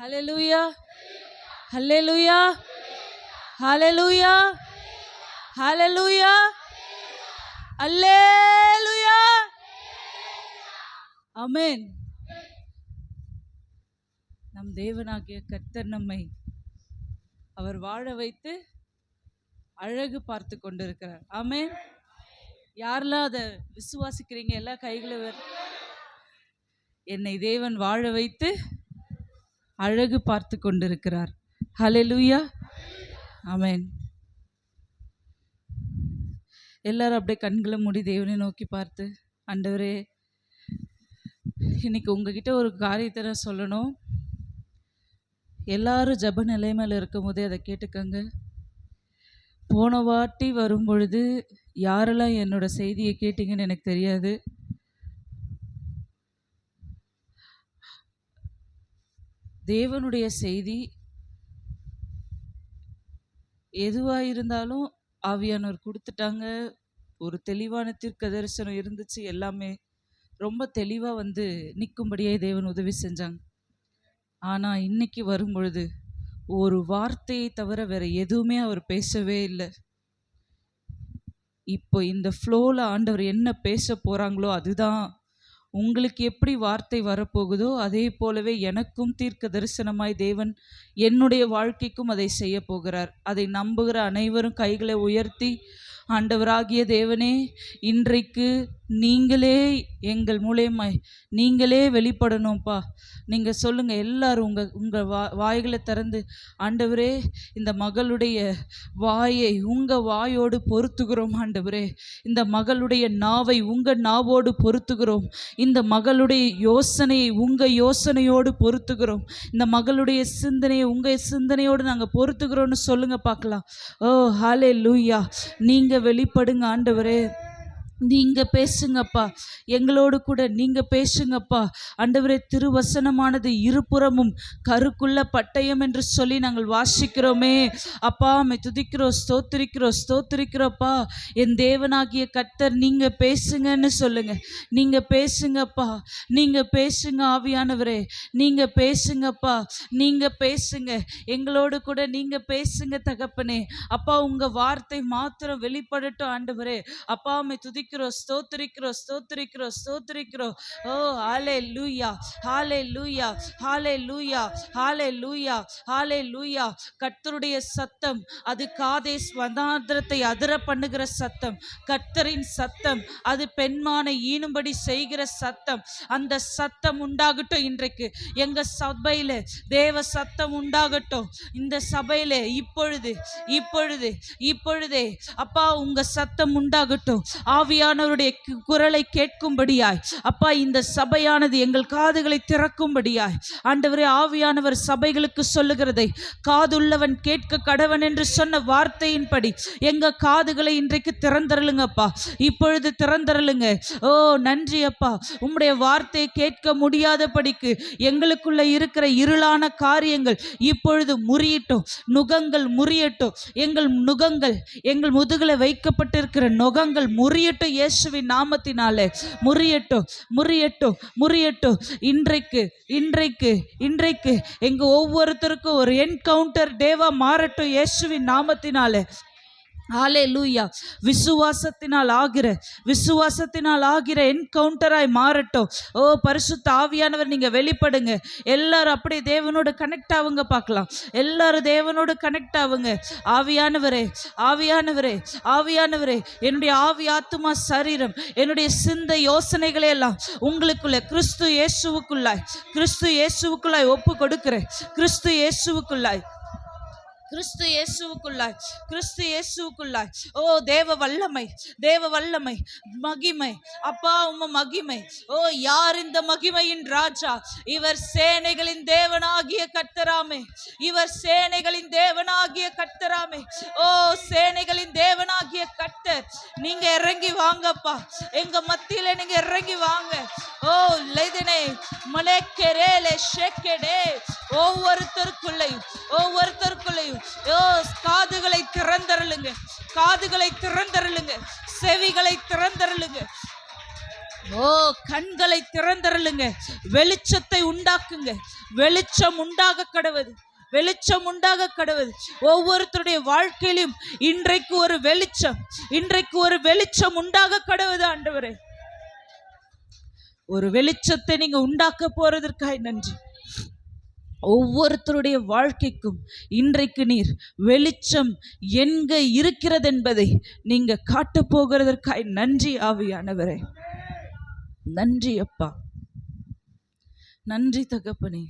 ஹல்லேலூயா, ஹல்லேலூயா, ஹல்லேலூயா, ஹல்லேலூயா, ஹல்லேலூயா. ஆமென். நம் தேவனாகிய கர்த்தர் நம்மை அவர் வாழ வைத்து அழகு பார்த்து கொண்டிருக்கிறார். ஆமென். யாரெல்லாம் அதை விசுவாசிக்கிறீங்க? எல்லா கைகளை என்னை தேவன் வாழ வைத்து அழகு பார்த்து கொண்டிருக்கிறார். ஹல்லேலூயா, ஆமென். எல்லாரும் அப்படியே கண்களை மூடி தேவனை நோக்கி பார்த்து, ஆண்டவரே, இன்னைக்கு உங்ககிட்ட ஒரு காரியத்தை நான் சொல்லணும். எல்லாரும் ஜப நிலைமையில் இருக்கும் போதே அதை கேட்டுக்கங்க. போன வாட்டி வரும் பொழுது யாரெல்லாம் என்னோட செய்தியை கேட்டீங்கன்னு எனக்கு தெரியாது. தேவனுடைய செய்தி எதுவாக இருந்தாலும் ஆவியானவர் கொடுத்துட்டாங்க. ஒரு தெளிவான தீர்க்க தரிசனம் இருந்துச்சு. எல்லாமே ரொம்ப தெளிவாக நிற்கும்படியே தேவன் உதவி செஞ்சாங்க. ஆனால் இன்னைக்கு வரும் பொழுது ஒரு வார்த்தையை தவிர வேற எதுவுமே அவர் பேசவே இல்லை. இப்போ இந்த ஃப்ளோவில் ஆண்டவர் என்ன பேச போகிறாங்களோ அதுதான். உங்களுக்கு எப்படி வார்த்தை வரப்போகுதோ அதே போலவே எனக்கும் தீர்க்க தரிசனமாய் தேவன் என்னுடைய வாழ்க்கைக்கும் அதை செய்ய போகிறார். அதை நம்புகிற அனைவரும் கைகளை உயர்த்தி, ஆண்டவராகிய தேவனே, இன்றைக்கு நீங்களே எங்கள் மூலமாய் நீங்களே வெளிப்படணும்ப்பா. நீங்கள் சொல்லுங்கள் எல்லாரும் உங்கள் வாய்களை திறந்து, ஆண்டவரே, இந்த மகளுடைய வாயை உங்கள் வாயோடு பொறுத்துகிறோம். ஆண்டவரே, இந்த மகளுடைய நாவை உங்கள் நாவோடு பொறுத்துகிறோம். இந்த மகளுடைய யோசனையை உங்கள் யோசனையோடு பொறுத்துகிறோம். இந்த மகளுடைய சிந்தனையை உங்கள் சிந்தனையோடு நாங்கள் பொறுத்துகிறோன்னு சொல்லுங்க பார்க்கலாம். ஓ ஹல்லேலூயா. நீங்கள் வெளிப்படுங்க ஆண்டவரே. நீங்க பேசுங்கப்பா, எங்களோடு கூட நீங்க பேசுங்கப்பா. ஆண்டவரே, திருவசனமானது இருபுறமும் கருக்குள்ள பட்டயம் என்று சொல்லி நாங்கள் வாசிக்கிறோமே அப்பா. துதிக்கிறோம், ஸ்தோத்திரிக்கிறோம், ஸ்தோத்திரிக்கிறோப்பா. என் தேவனாகிய கர்த்தர் நீங்க பேசுங்கன்னு சொல்லுங்க. நீங்க பேசுங்கப்பா, நீங்க பேசுங்க ஆவியானவரே, நீங்க பேசுங்கப்பா, நீங்க பேசுங்க. எங்களோடு கூட நீங்க பேசுங்க தகப்பனே. அப்பா, உங்க வார்த்தை மாத்திரம் வெளிப்படட்டும் ஆண்டவரே. அப்பா, துதிக்கிறோம், ஸ்தோத்திரிக்கிறோம், ஸ்தோத்திரிக்கிறோம், ஸ்தோத்திரிக்கிறோம். ஓ ஹல்லேலூயா, ஹல்லேலூயா, ஹல்லேலூயா, ஹல்லேலூயா, ஹல்லேலூயா. கர்த்தருடைய சத்தம் அது காதேஸ் வனாந்திரத்தை அதிர பண்ணுகிற சத்தம். கர்த்தரின் சத்தம் அது பெண்மானை ஈனும்படி செய்கிற சத்தம். அந்த சத்தம் உண்டாகட்டும். இன்றைக்கு எங்க சபையில தேவ சத்தம் உண்டாகட்டும். இந்த சபையில இப்பொழுது இப்பொழுது இப்பொழுதே அப்பா உங்க சத்தம் உண்டாகட்டும். ஆவியானவருடைய குரலை கேட்கும்படியாய் அப்பா இந்த சபையானது எங்கள் காதுகளை திறக்கும்படியாய் ஆண்டவரே, ஆவியானவர் சபைகளுக்கு சொல்லுகிறதை காதுள்ளவன் கேட்க கடவன் என்று சொன்ன வார்த்தையின்படி எங்க காதுகளை இன்றைக்கு திறந்தருளுங்கப்பா. இப்பொழுது திறந்தருளுங்க. ஓ நன்றி அப்பா. உம்முடைய வார்த்தையை கேட்க முடியாதபடிக்கு எங்களுக்குள்ள இருக்கிற இருளான காரியங்கள் இப்பொழுது முறியட்டும். நுகங்கள் முறியட்டும். எங்கள் நுகங்கள், எங்கள் முதுகில வைக்கப்பட்டிருக்கிற நுகங்கள் முறியட்டும். இயேசுவின் நாமத்தினாலே முறியட்டும், முறியட்டும், முறியட்டும். இன்றைக்கு இன்றைக்கு இன்றைக்கு எங்க ஒவ்வொருத்தருக்கும் ஒரு என்கவுண்டர் டேவா மாறட்டும் இயேசுவின் நாமத்தினாலே. ஹல்லேலூயா. விசுவாசத்தினால் ஆகிற என்கவுண்டராய் மாறட்டும். ஓ பரிசுத்த ஆவியானவர் நீங்க வெளிப்படுங்க. எல்லாரும் அப்படியே தேவனோடு கனெக்ட் ஆகுங்க பார்க்கலாம். எல்லாரும் தேவனோடு கனெக்ட் ஆகுங்க. ஆவியானவரே, ஆவியானவரே, ஆவியானவரே, என்னுடைய ஆவி, ஆத்துமா, சரீரம், என்னுடைய சிந்தை, யோசனைகளை எல்லாம் உங்களுக்குள்ள கிறிஸ்து இயேசுவுக்குள்ளாய் ஒப்பு கொடுக்கிறேன். கிறிஸ்து இயேசுவுக்குள்ளாய் ஓ தேவ வல்லமை, தேவ வல்லமை, மகிமை அப்பா, உம்ம மகிமை. ஓ யார் இந்த மகிமையின் ராஜா? இவர் சேனைகளின் தேவனாகிய கர்த்தராமே. இவர் சேனைகளின் தேவனாகிய கர்த்தராமே. ஓ சேனைகளின் தேவனாகிய கர்த்தர், நீங்க இறங்கி வாங்கப்பா. எங்க மத்தியில நீங்க இறங்கி வாங்க. ஓ லைதனே மலேக்கரேலே ஷேக்கடே. ஒவ்வொருத்தருக்குள்ளையும் காதுகளை திறந்தருளுங்க, காதுகளை திறந்தருளுங்க, செவிகளை திறந்தருளுங்க. ஓ, கண்களை திறந்தருளுங்க, வெளிச்சத்தை உண்டாக்குங்க. வெளிச்சம் உண்டாக கடவுது, வெளிச்சம் உண்டாக கடவுது. ஒவ்வொருத்தருடைய வாழ்க்கையிலும் இன்றைக்கு ஒரு வெளிச்சம், இன்றைக்கு ஒரு வெளிச்சம் உண்டாக கடவுது. ஆண்டவரே, ஒரு வெளிச்சத்தை நீங்க உண்டாக்க போறதற்காய் நன்றி. ஒவ்வொருத்தருடைய வாழ்க்கைக்கும் இன்றைக்கு நீர் வெளிச்சம் எங்க இருக்கிறது என்பதை நீங்க காட்ட போகிறதற்காய் நன்றி ஆவியானவரே. நன்றி அப்பா, நன்றி தகப்பனே.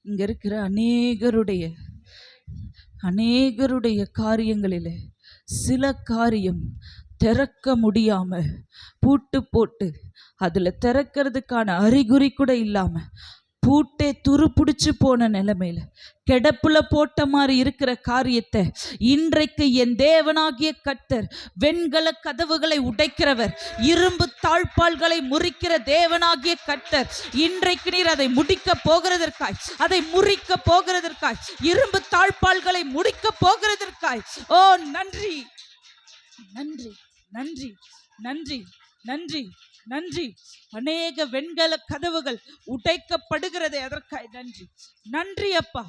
இங்க இருக்கிற அநேகருடைய காரியங்களிலே சில காரியம் திறக்க முடியாம பூட்டு போட்டு அதுல திறக்கிறதுக்கான அறிகுறி கூட இல்லாம பூட்டே துருப்பிடிச்சு போன நிலைமையில கிடப்புல போட்ட மாதிரி இருக்கிற காரியத்தை இன்றைக்கு என் தேவனாகிய கர்த்தர் வெண்கல கதவுகளை உடைக்கிறவர், இரும்பு தாழ்பால்களை முறிக்கிற தேவனாகிய கர்த்தர் இன்றைக்கு நீர் அதை முடிக்க போகிறதற்காய், அதை முறிக்க போகிறதற்காய், இரும்பு தாழ்பால்களை முடிக்க போகிறதற்காய் ஓ நன்றி, நன்றி, நன்றி, நன்றி, நன்றி, நன்றி. அநேக வெண்கல கதவுகள் உடைக்கப்படுகிறது, அதற்காய் நன்றி. நன்றி அப்பா,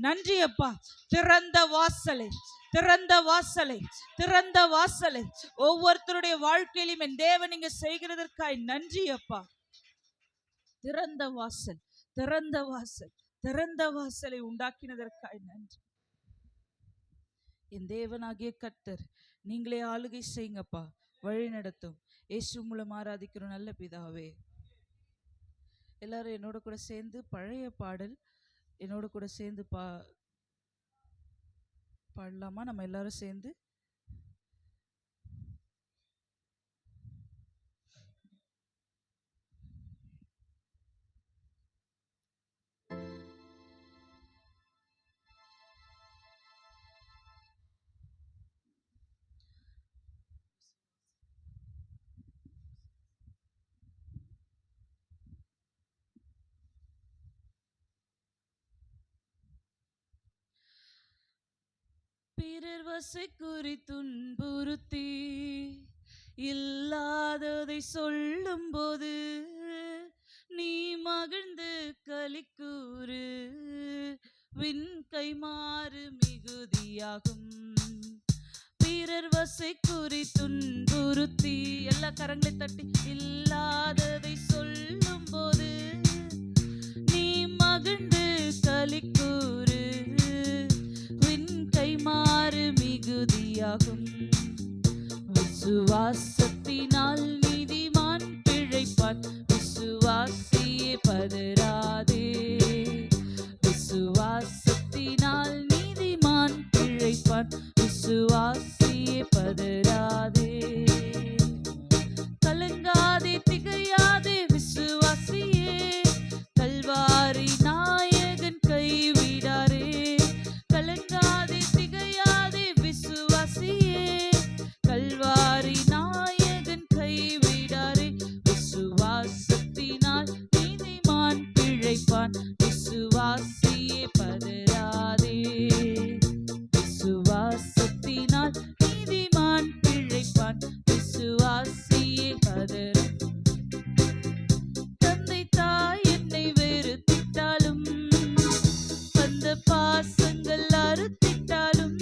நன்றி அப்பா. திறந்த வாசலை, திறந்த வாசலை, திறந்த வாசலை ஒவ்வொருத்தருடைய வாழ்க்கையிலும் என் தேவன் நீங்க செய்கிறதற்காய் நன்றி அப்பா. திறந்த வாசல், திறந்த வாசல், திறந்த வாசலை உண்டாக்கினதற்காய் நன்றி. என் தேவனாகிய கர்த்தர் நீங்களே ஆளுகை செய்யுங்கப்பா, வழி நடத்தும். இயேசு மூலம் ஆராதிக்கிறோம் நல்ல பிதாவே. எல்லாரும் என்னோட கூட சேர்ந்து பழைய பாடல் என்னோட கூட சேர்ந்து பாடலாமா? நம்ம எல்லாரும் சேர்ந்து பிறர் வசை குறி துன்புறுத்தி இல்லாததை சொல்லும் போது நீ மகிழ்ந்து களிக்கூறு, விண் கைமாறு மிகுதியாகும். பிறர் வசை குறி துன்புறுத்தி, எல்லா கரங்களை தட்டி, இல்லாததை சொல்லும் போது நீ மகிழ்ந்து களிக்கூறு, கைமாறு மிகுதியாகும். விசுவாசத்தினால் நீதிமான் பிழைப்பான், விசுவாசியே பதறாதே. விசுவாசத்தினால் நீதிமான் பிழைப்பான், விசுவாசியே பதறாதே. கலங்காதே, திகையாதே விசுவாசியே, கல்வாரி நாயகன் கைவிடாரே. கலங்காதே, திகையாதே விசுவாசியே, கல்வாரி நாயகன் கைவிடாரே. விசுவாசத்தினால் நீதிமான் பிழைப்பான், விசுவாசியே பதறாதே. விசுவாசத்தினால் நீதிமான் பிழைப்பான், விசுவாசியே பதற. தந்தை தாய் என்னை வெறுத்திட்டாலும், வந்த பாசங்கள் அறுத்திட்டாலும்,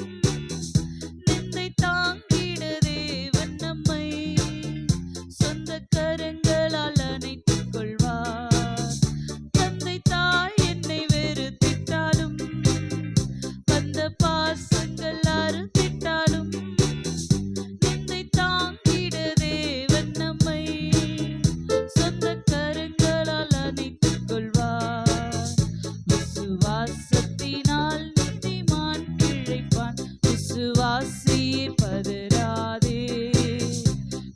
நிந்தை தாங்கிட தேவன் நம்மை சொந்த கரங்களால் அணைத்துக் கொள்வார். தந்தை தாய் என்னை வெறுத்திட்டாலும், வந்த பாசங்கள் அறுத்திட்டாலும், நிந்தை தாங்கிட தேவன் நம்மை சொந்த கரங்களால் அணைத்துக் கொள்வார். விசுவாசத்தினால் நீதிமான் பிழைப்பான், விசுவாசியே பதறாதே.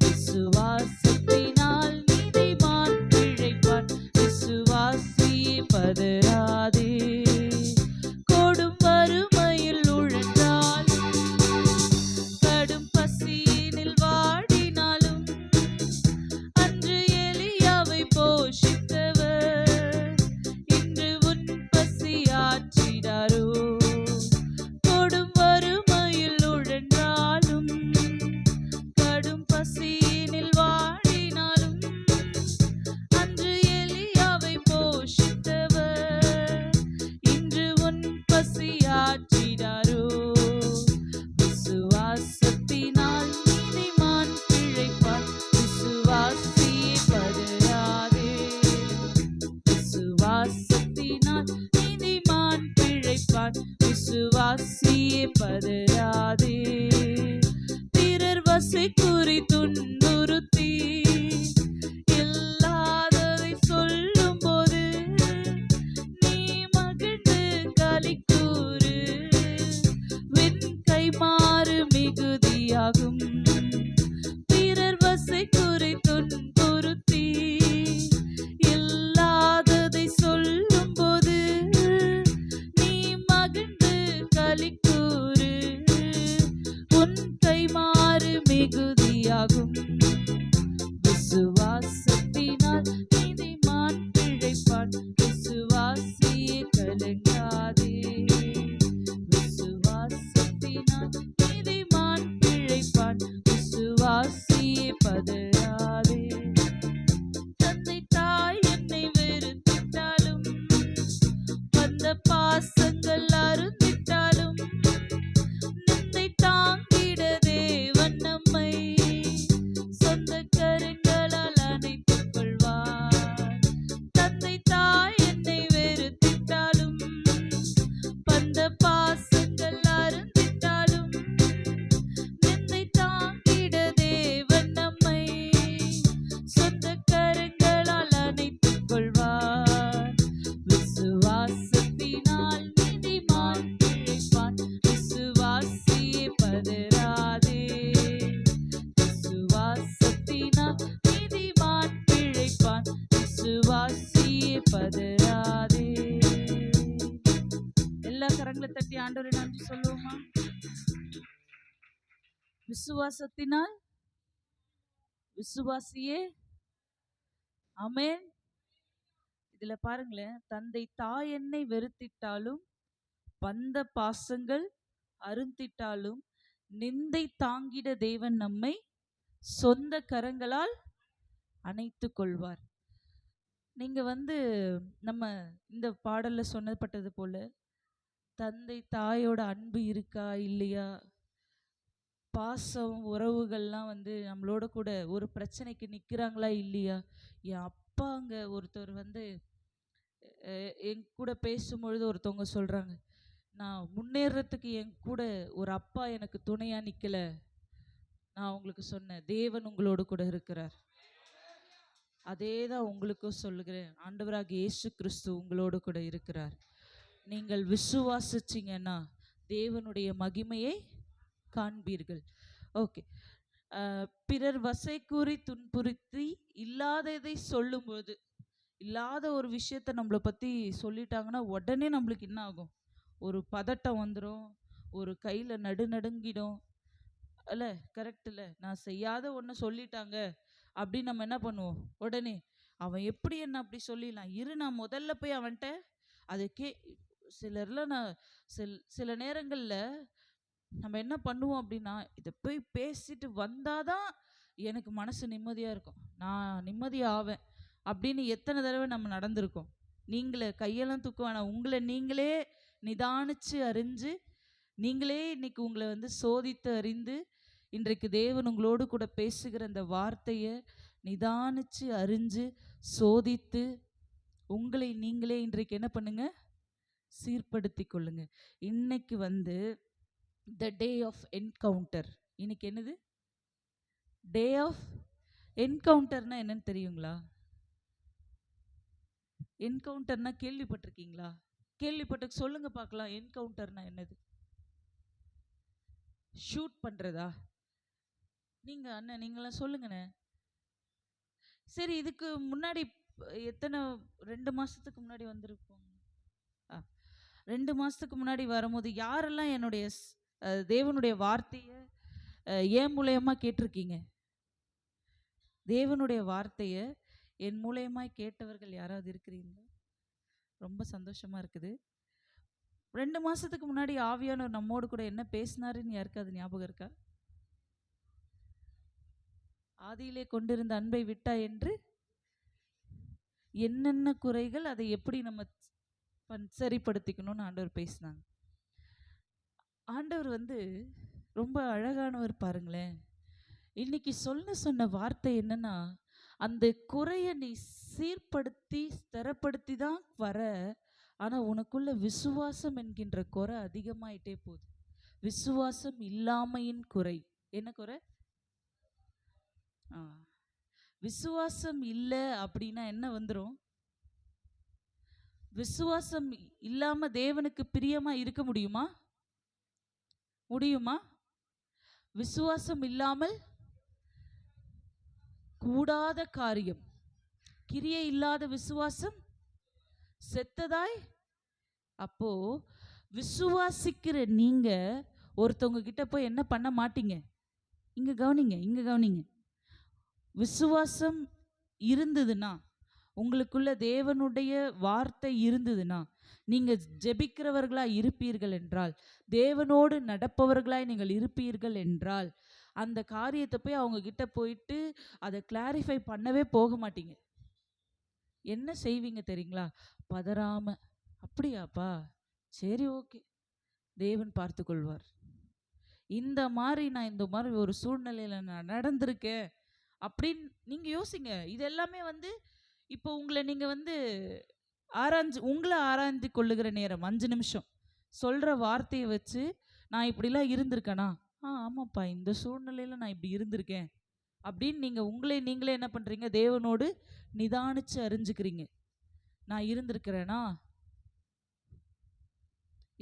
விசுவாசத்தினால் நீதிமான் பிழைப்பான், விசுவாசியே பதறாதே. கொடும் வறுமையில் உழன்றாலும், கடும் பசியினில் வாடினாலும், அன்று எலியாவை போஷித்தவர் இன்று உன் பசி ஆற்றிடாரோ. கொடும் வறுமையில் உழன்றாலும், கடும் பசியினில் வாடினாலும், விசுவாசத்தினால் நீதிமான் பிழைப்பான். விசுவாசியே பதறாதே, பிறர் வசை கூறி துன்புறுத்தி இல்லாததை சொல்லும் போது நீ மகிழ்ந்து களி கூறு. வின் கைமாறு மிகுதியாகும், பிறர் வசை கூறி துன்புறுத்தி இல்லாததை சொல்லும் போது நீ மகிழ்ந்து களி கூறு. உன் கைமாறு மிகுதியாகும். விசுவாசத்தினால் நீதிமான் பிழைப்பான். விசுவாசியே கலங்காதே, விசுவாசத்தினால் நீதிமான் பிழைப்பான். விசுவாசியே பதறாதே. தந்தை தாய் என்னை வெறுத்திட்டாலும், வந்த பாசங்கள் அருந்திட்டாலும், நிந்தை தாங்கிட தேவன் நம்மை சொந்த கரங்களால் அணைத்துக் கொள்வார். தந்தை தாய் என்னை வெறுத்திட்டாலும், வந்த பாசங்கள் அருந்திட்டாலும், நிந்தை தாங்கிட தேவன் நம்மை சொந்த கரங்களால் அணைத்துக் கொள்வார். விசுவாசத்தினால் நீதிமான் பிழைப்பான். விசுவாசியே பதறாதே, விசுவாசத்தினால் நீதிமான் பிழைப்பான். விசுவாசியே பதறாதே. எல்லா கரங்களை தட்டி ஆண்டவரை நன்றி சொல்லுவோமா? விசுவாசத்தினால் விசுவாசியே. ஆமென். இதுல பாருங்களேன், தந்தை தாய் என்னை வெறுத்திட்டாலும், பந்த பாசங்கள் அருந்திட்டாலும், நிந்தை தாங்கிட தேவன் நம்மை சொந்த கரங்களால் அணைத்துக் கொள்வார். நீங்க நம்ம இந்த பாடல்ல சொன்னப்பட்டது போல தந்தை தாயோட அன்பு இருக்கா இல்லையா, பாசம் உறவுகள்லாம் நம்மளோட கூட ஒரு பிரச்சனைக்கு நிற்கிறாங்களா இல்லையா. என் அப்பாங்க ஒருத்தர் என் கூட பேசும்பொழுது ஒருத்தவங்க சொல்கிறாங்க, நான் முன்னேறத்துக்கு என் கூட ஒரு அப்பா எனக்கு துணையாக நிற்கல. நான் அவங்களுக்கு சொன்னேன், தேவன் உங்களோடு கூட இருக்கிறார். அதே தான் உங்களுக்கும் சொல்லுகிறேன், ஆண்டவராக இயேசு கிறிஸ்து உங்களோடு கூட இருக்கிறார். நீங்கள் விசுவாசிச்சிங்கன்னா தேவனுடைய மகிமையை காண்பீர்கள். ஓகே. பிறர் வசை கூறி துன்புறுத்தி இல்லாததை சொல்லும்போது, இல்லாத ஒரு விஷயத்த நம்மளை பற்றி சொல்லிட்டாங்கன்னா உடனே நம்மளுக்கு என்ன ஆகும்? ஒரு பதட்டம் வந்துடும், ஒரு கையில் நடுநடுங்கிடும். அல்ல, கரெக்ட் இல்லை? நான் செய்யாத ஒன்று சொல்லிட்டாங்க அப்படின்னு நம்ம என்ன பண்ணுவோம்? உடனே அவன் எப்படி என்ன அப்படி சொல்லிடலாம், இரு நான் முதல்ல போய் அவன்கிட்ட அதுக்கே சிலர்லாம் நான் சில நேரங்களில் நம்ம என்ன பண்ணுவோம் அப்படின்னா, இதை போய் பேசிட்டு வந்தாதான் எனக்கு மனசு நிம்மதியாக இருக்கும், நான் நிம்மதியாக ஆவேன் அப்படின்னு எத்தனை தடவை நம்ம நடந்திருக்கோம். நீங்களே கையெல்லாம் தூக்க வேணாம், உங்களை நீங்களே நிதானிச்சு அறிஞ்சு, நீங்களே இன்னைக்கு உங்களை சோதித்து அறிந்து, இன்றைக்கு தேவன் உங்களோடு கூட பேசுகிற அந்த வார்த்தையை நிதானிச்சு அறிஞ்சு சோதித்து உங்களை நீங்களே இன்றைக்கு என்ன பண்ணுங்க? சீர்படுத்தி கொள்ளுங்க. இன்னைக்கு த டே ஆஃப் என்கவுண்டர். இன்னைக்கு என்னது? டே ஆஃப் என்கவுண்டர்னா என்னன்னு தெரியுங்களா? என்கவுண்டர்னா கேள்விப்பட்டிருக்கீங்களா? கேள்விப்பட்டு சொல்லுங்க பார்க்கலாம். என்கவுண்டர்னா என்னது? ஷூட் பண்றதா? நீங்க அண்ணன் நீங்களாம் சொல்லுங்கண்ணே. சரி, இதுக்கு முன்னாடி எத்தனை 2 மாசத்துக்கு முன்னாடி வந்திருப்போம். 2 மாசத்துக்கு முன்னாடி வரும்போது யாரெல்லாம் என்னுடைய தேவனுடைய வார்த்தையை என் மூலயமா கேட்டிருக்கீங்க? தேவனுடைய வார்த்தையை என் மூலயமா கேட்டவர்கள் யாராவது இருக்கிறீங்களா? ரொம்ப சந்தோஷமா இருக்குது. 2 மாசத்துக்கு முன்னாடி ஆவியானவர் நம்மோடு கூட என்ன பேசினாருன்னு யாருக்காவது ஞாபகம் இருக்கா? ஆதியிலே கொண்டிருந்த அன்பை விட்டா என்று என்னென்ன குறைகள், அதை எப்படி நம்ம சரிப்படுத்திக்கணும்னு ஆண்டவர் பேசினாங்க. ஆண்டவர் ரொம்ப அழகானவர் பாருங்களேன். இன்னைக்கு சொன்ன வார்த்தை என்னன்னா, அந்த குறையை நீ சீர்படுத்தி ஸ்திரப்படுத்தி தான் வர, ஆனால் உனக்குள்ள விசுவாசம் என்கின்ற குறை அதிகமாயிட்டே போகுது. விசுவாசம் இல்லாமையின் குறை. என்ன குறை? விசுவாசம் இல்லை அப்படின்னா என்ன வந்துடும்? விசுவாசம் இல்லாம தேவனுக்கு பிரியமா இருக்க முடியுமா? முடியுமா? விசுவாசம் இல்லாமல் கூடாத காரியம். கிரியை இல்லாத விசுவாசம் செத்ததாய். அப்போ விசுவாசிக்கிற நீங்க ஒருத்தவங்க கிட்ட போய் என்ன பண்ண மாட்டீங்க? இங்க கவனிங்க. விசுவாசம் இருந்ததுன்னா, உங்களுக்குள்ள தேவனுடைய வார்த்தை இருந்ததுன்னா, நீங்க ஜெபிக்கிறவர்களாய் இருப்பீர்கள் என்றால், தேவனோடு நடப்பவர்களாய் நீங்கள் இருப்பீர்கள் என்றால், அந்த காரியத்தை போய் அவங்க கிட்ட போயிட்டு அதை கிளாரிஃபை பண்ணவே போக மாட்டீங்க. என்ன செய்வீங்க தெரியுங்களா? பதறாம, அப்படியாப்பா, சரி, ஓகே, தேவன் பார்த்து கொள்வார். இந்த மாதிரி ஒரு சூழ்நிலையில நான் நடந்திருக்கேன் அப்படின்னு நீங்க யோசிங்க. இது எல்லாமே இப்போ உங்களை நீங்க உங்களை ஆராய்ந்து கொள்ளுகிற நேரம் 5 நிமிஷம். சொல்ற வார்த்தையை வச்சு நான் இப்படிலாம் இருந்திருக்கேனா? ஆமாப்பா, இந்த சூழ்நிலையில நான் இப்படி இருந்திருக்கேன் அப்படின்னு நீங்க நீங்களே என்ன பண்றீங்க? தேவனோடு நிதானிச்சு அறிஞ்சுக்கிறீங்க. நான் இருந்திருக்கிறேனா?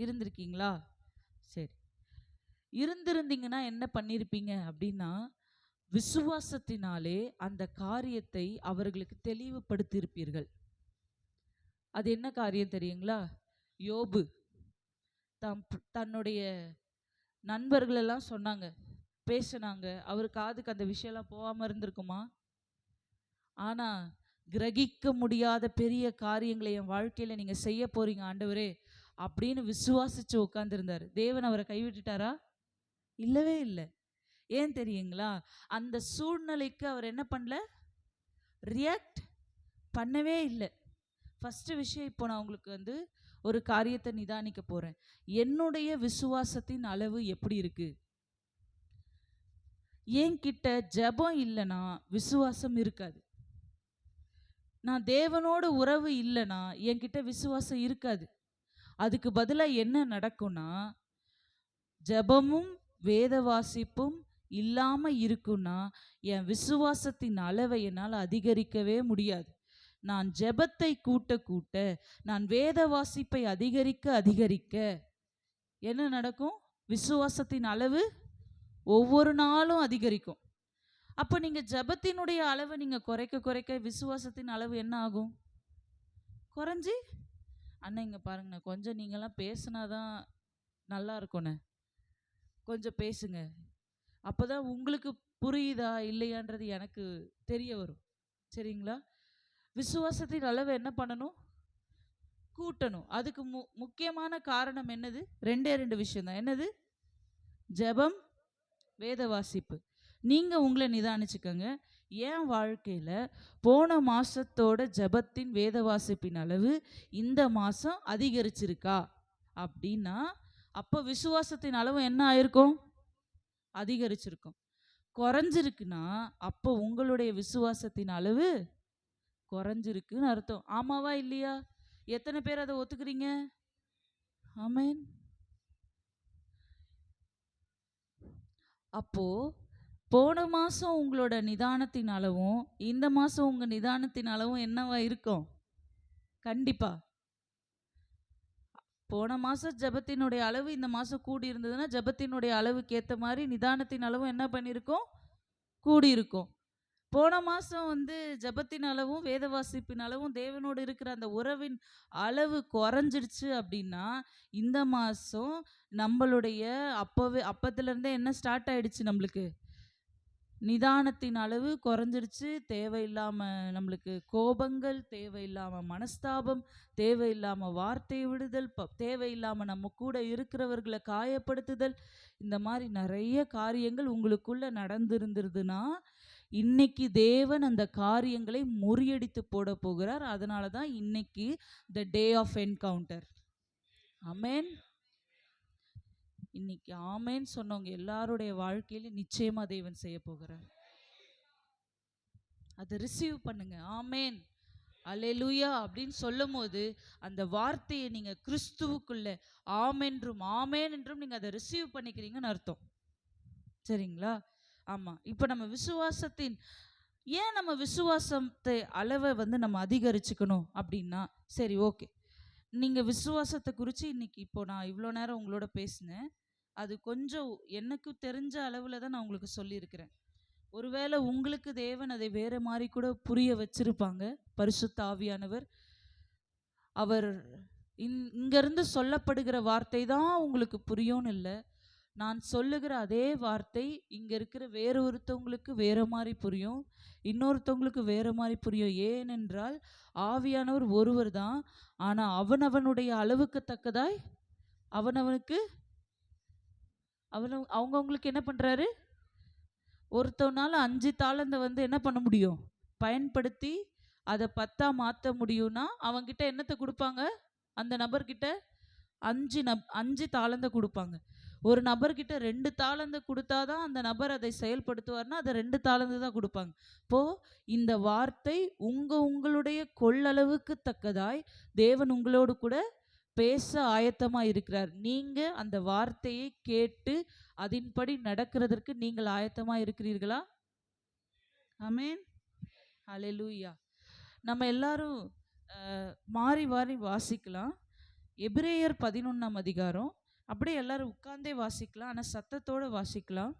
இருந்திருக்கீங்களா? சரி, இருந்திருந்தீங்கன்னா என்ன பண்ணியிருப்பீங்க அப்படின்னா, விசுவாசத்தினாலே அந்த காரியத்தை அவர்களுக்கு தெளிவுபடுத்தியிருப்பீர்கள். அது என்ன காரியம் தெரியுங்களா? யோபு தன்னுடைய நண்பர்களெல்லாம் சொன்னாங்க, பேசினாங்க. அவர் காதுக்கு அந்த விஷயம்லாம் போகாமல் இருந்திருக்குமா? ஆனால் கிரகிக்க முடியாத பெரிய காரியங்களை என் வாழ்க்கையில் நீங்கள் செய்ய போறீங்க ஆண்டவரே அப்படின்னு விசுவாசிச்சு உட்கார்ந்துருந்தார். தேவன் அவரை கைவிட்டுட்டாரா? இல்லவே இல்லை. ஏன் தெரியுங்களா? அந்த சூழ்நிலைக்கு அவர் என்ன பண்ணல? ரியாக்ட் பண்ணவே இல்லை. ஃபஸ்ட்டு விஷயம், இப்போ நான் உங்களுக்கு ஒரு காரியத்தை நிதானிக்க போகிறேன். என்னுடைய விசுவாசத்தின் அளவு எப்படி இருக்கு? என்கிட்ட ஜெபம் இல்லைன்னா விசுவாசம் இருக்காது. நான் தேவனோட உறவு இல்லைன்னா என்கிட்ட விசுவாசம் இருக்காது. அதுக்கு பதிலாக என்ன நடக்கும்னா, ஜெபமும் வேத வாசிப்பும் இல்லாமல் இருக்குன்னா என் விசுவாசத்தின் அளவை என்னால் அதிகரிக்கவே முடியாது. நான் ஜெபத்தை கூட்ட கூட்ட, நான் வேத வாசிப்பை அதிகரிக்க என்ன நடக்கும்? விசுவாசத்தின் அளவு ஒவ்வொரு நாளும் அதிகரிக்கும். அப்போ நீங்கள் ஜெபத்தினுடைய அளவை நீங்கள் குறைக்க விசுவாசத்தின் அளவு என்ன ஆகும்? குறைஞ்சி, அண்ணா இங்கே பாருங்கண்ணா, கொஞ்சம் நீங்களாம் பேசுனாதான் நல்லா இருக்கும்ண்ணே, கொஞ்சம் பேசுங்க, அப்போதான் உங்களுக்கு புரியுதா இல்லையான்றது எனக்கு தெரிய வரும். சரிங்களா? விசுவாசத்தின் அளவை என்ன பண்ணணும்? கூட்டணும். அதுக்கு முக்கியமான காரணம் என்னது? 2 விஷயம் தான். என்னது? ஜெபம், வேத வாசிப்பு. நீங்கள் உங்களை நிதானிச்சுக்கோங்க. என் வாழ்க்கையில் போன மாதத்தோட ஜெபத்தின் வேத வாசிப்பின் அளவு இந்த மாதம் அதிகரிச்சிருக்கா அப்படின்னா, அப்போ விசுவாசத்தின் அளவு என்ன ஆயிருக்கும்? அதிகரிச்சிருக்கும். குறைஞ்சிருக்குன்னா அப்போ உங்களுடைய விசுவாசத்தின் அளவு குறைஞ்சிருக்குன்னு அர்த்தம். ஆமாவா இல்லையா? எத்தனை பேர் அதை ஒத்துக்கிறீங்க? ஆமென். அப்போ போன மாதம் உங்களோட நிதானத்தின் அளவும் இந்த மாதம் உங்கள் நிதானத்தின் அளவும் என்னவா இருக்கும்? கண்டிப்பா. போன மாதம் ஜெபத்தினுடைய அளவு இந்த மாதம் கூடி இருந்ததுன்னா ஜெபத்தினுடைய அளவுக்கு ஏற்ற மாதிரி நிதானத்தின் அளவும் என்ன பண்ணியிருக்கோம்? கூடியிருக்கும். போன மாதம் ஜெபத்தின் அளவும் வேத வாசிப்பின் அளவும் தேவனோடு இருக்கிற அந்த உறவின் அளவு குறைஞ்சிடுச்சு அப்படின்னா, இந்த மாதம் நம்மளுடைய அப்பத்துலேருந்தே என்ன ஸ்டார்ட் ஆயிடுச்சு? நம்மளுக்கு நிதானத்தின் அளவு குறைஞ்சிடுச்சு. தேவையில்லாமல் நம்மளுக்கு கோபங்கள், தேவையில்லாமல் மனஸ்தாபம், தேவையில்லாமல் வார்த்தை விடுதல், தேவையில்லாமல் நம்ம கூட இருக்கிறவர்களை காயப்படுத்துதல், இந்த மாதிரி நிறைய காரியங்கள் உங்களுக்குள்ள நடந்திருந்ததுன்னா இன்னைக்கு தேவன் அந்த காரியங்களை முறியடித்து போட போகிறார். அதனால தான் இன்னைக்கு த டே ஆஃப் என்கவுண்டர். ஆமென். இன்னைக்கு ஆமென் சொன்னவங்க எல்லாருடைய வாழ்க்கையில நிச்சயமா தேவன் செய்ய போகிறார். அதை ரிசீவ் பண்ணுங்க. ஆமென். அல்லேலூயா அப்படின்னு சொல்லும் போது அந்த வார்த்தையை நீங்க கிறிஸ்துவுக்குள்ள ஆமென்றும் ஆமேன் என்றும் நீங்க அதை ரிசீவ் பண்ணிக்கிறீங்கன்னு அர்த்தம். சரிங்களா? ஆமா. இப்ப நம்ம விசுவாசத்தின் ஏன் நம்ம விசுவாசத்தை அளவை நம்ம அதிகரிச்சுக்கணும் அப்படின்னா, சரி ஓகே, நீங்க விசுவாசத்தை குறித்து இன்னைக்கு இப்போ நான் இவ்வளோ நேரம் உங்களோட பேசினேன். அது கொஞ்சம் எனக்கு தெரிஞ்ச அளவில் தான் நான் உங்களுக்கு சொல்லியிருக்கிறேன். ஒருவேளை உங்களுக்கு தேவன் அதை வேற மாதிரி கூட புரிய வச்சிருப்பாங்க. பரிசுத்த ஆவியானவர் அவர் இங்கிருந்து சொல்லப்படுகிற வார்த்தை தான் உங்களுக்கு புரியும்னு இல்லை. நான் சொல்லுகிற அதே வார்த்தை இங்கே இருக்கிற வேற ஒருத்தவங்களுக்கு வேற மாதிரி புரியும், இன்னொருத்தவங்களுக்கு வேற மாதிரி புரியும். ஏனென்றால் ஆவியானவர் ஒருவர் தான். ஆனால் அவனவனுடைய அளவுக்கு தக்கதாய் அவனவனுக்கு அவங்கவுங்களுக்கு என்ன பண்ணுறாரு? ஒருத்தவனால 5 தாளந்தை என்ன பண்ண முடியும்? பயன்படுத்தி அதை 10 மாற்ற முடியும்னா அவங்கிட்ட என்னத்தை கொடுப்பாங்க? அந்த நபர்கிட்ட 5 தாளந்தை கொடுப்பாங்க. ஒரு நபர்கிட்ட 2 தாளந்தை கொடுத்தாதான் அந்த நபர் அதை செயல்படுத்துவார்னா அதை 2 தாளந்து தான் கொடுப்பாங்க. இப்போது இந்த வார்த்தை உங்களுடைய கொள்ளளவுக்கு தக்கதாய் தேவன் உங்களோடு கூட பேச ஆயத்தமாக இருக்கிறார். நீங்கள் அந்த வார்த்தையை கேட்டு அதன்படி நடக்கிறதற்கு நீங்கள் ஆயத்தமாக இருக்கிறீர்களா? ஆமென். ஹல்லேலூயா. நம்ம எல்லாரும் மாறி மாறி வாசிக்கலாம். எபிரேயர் 11ஆம் அதிகாரம். அப்படியே எல்லாரும் உட்கார்ந்தே வாசிக்கலாம், ஆனால் சத்தத்தோடு வாசிக்கலாம்.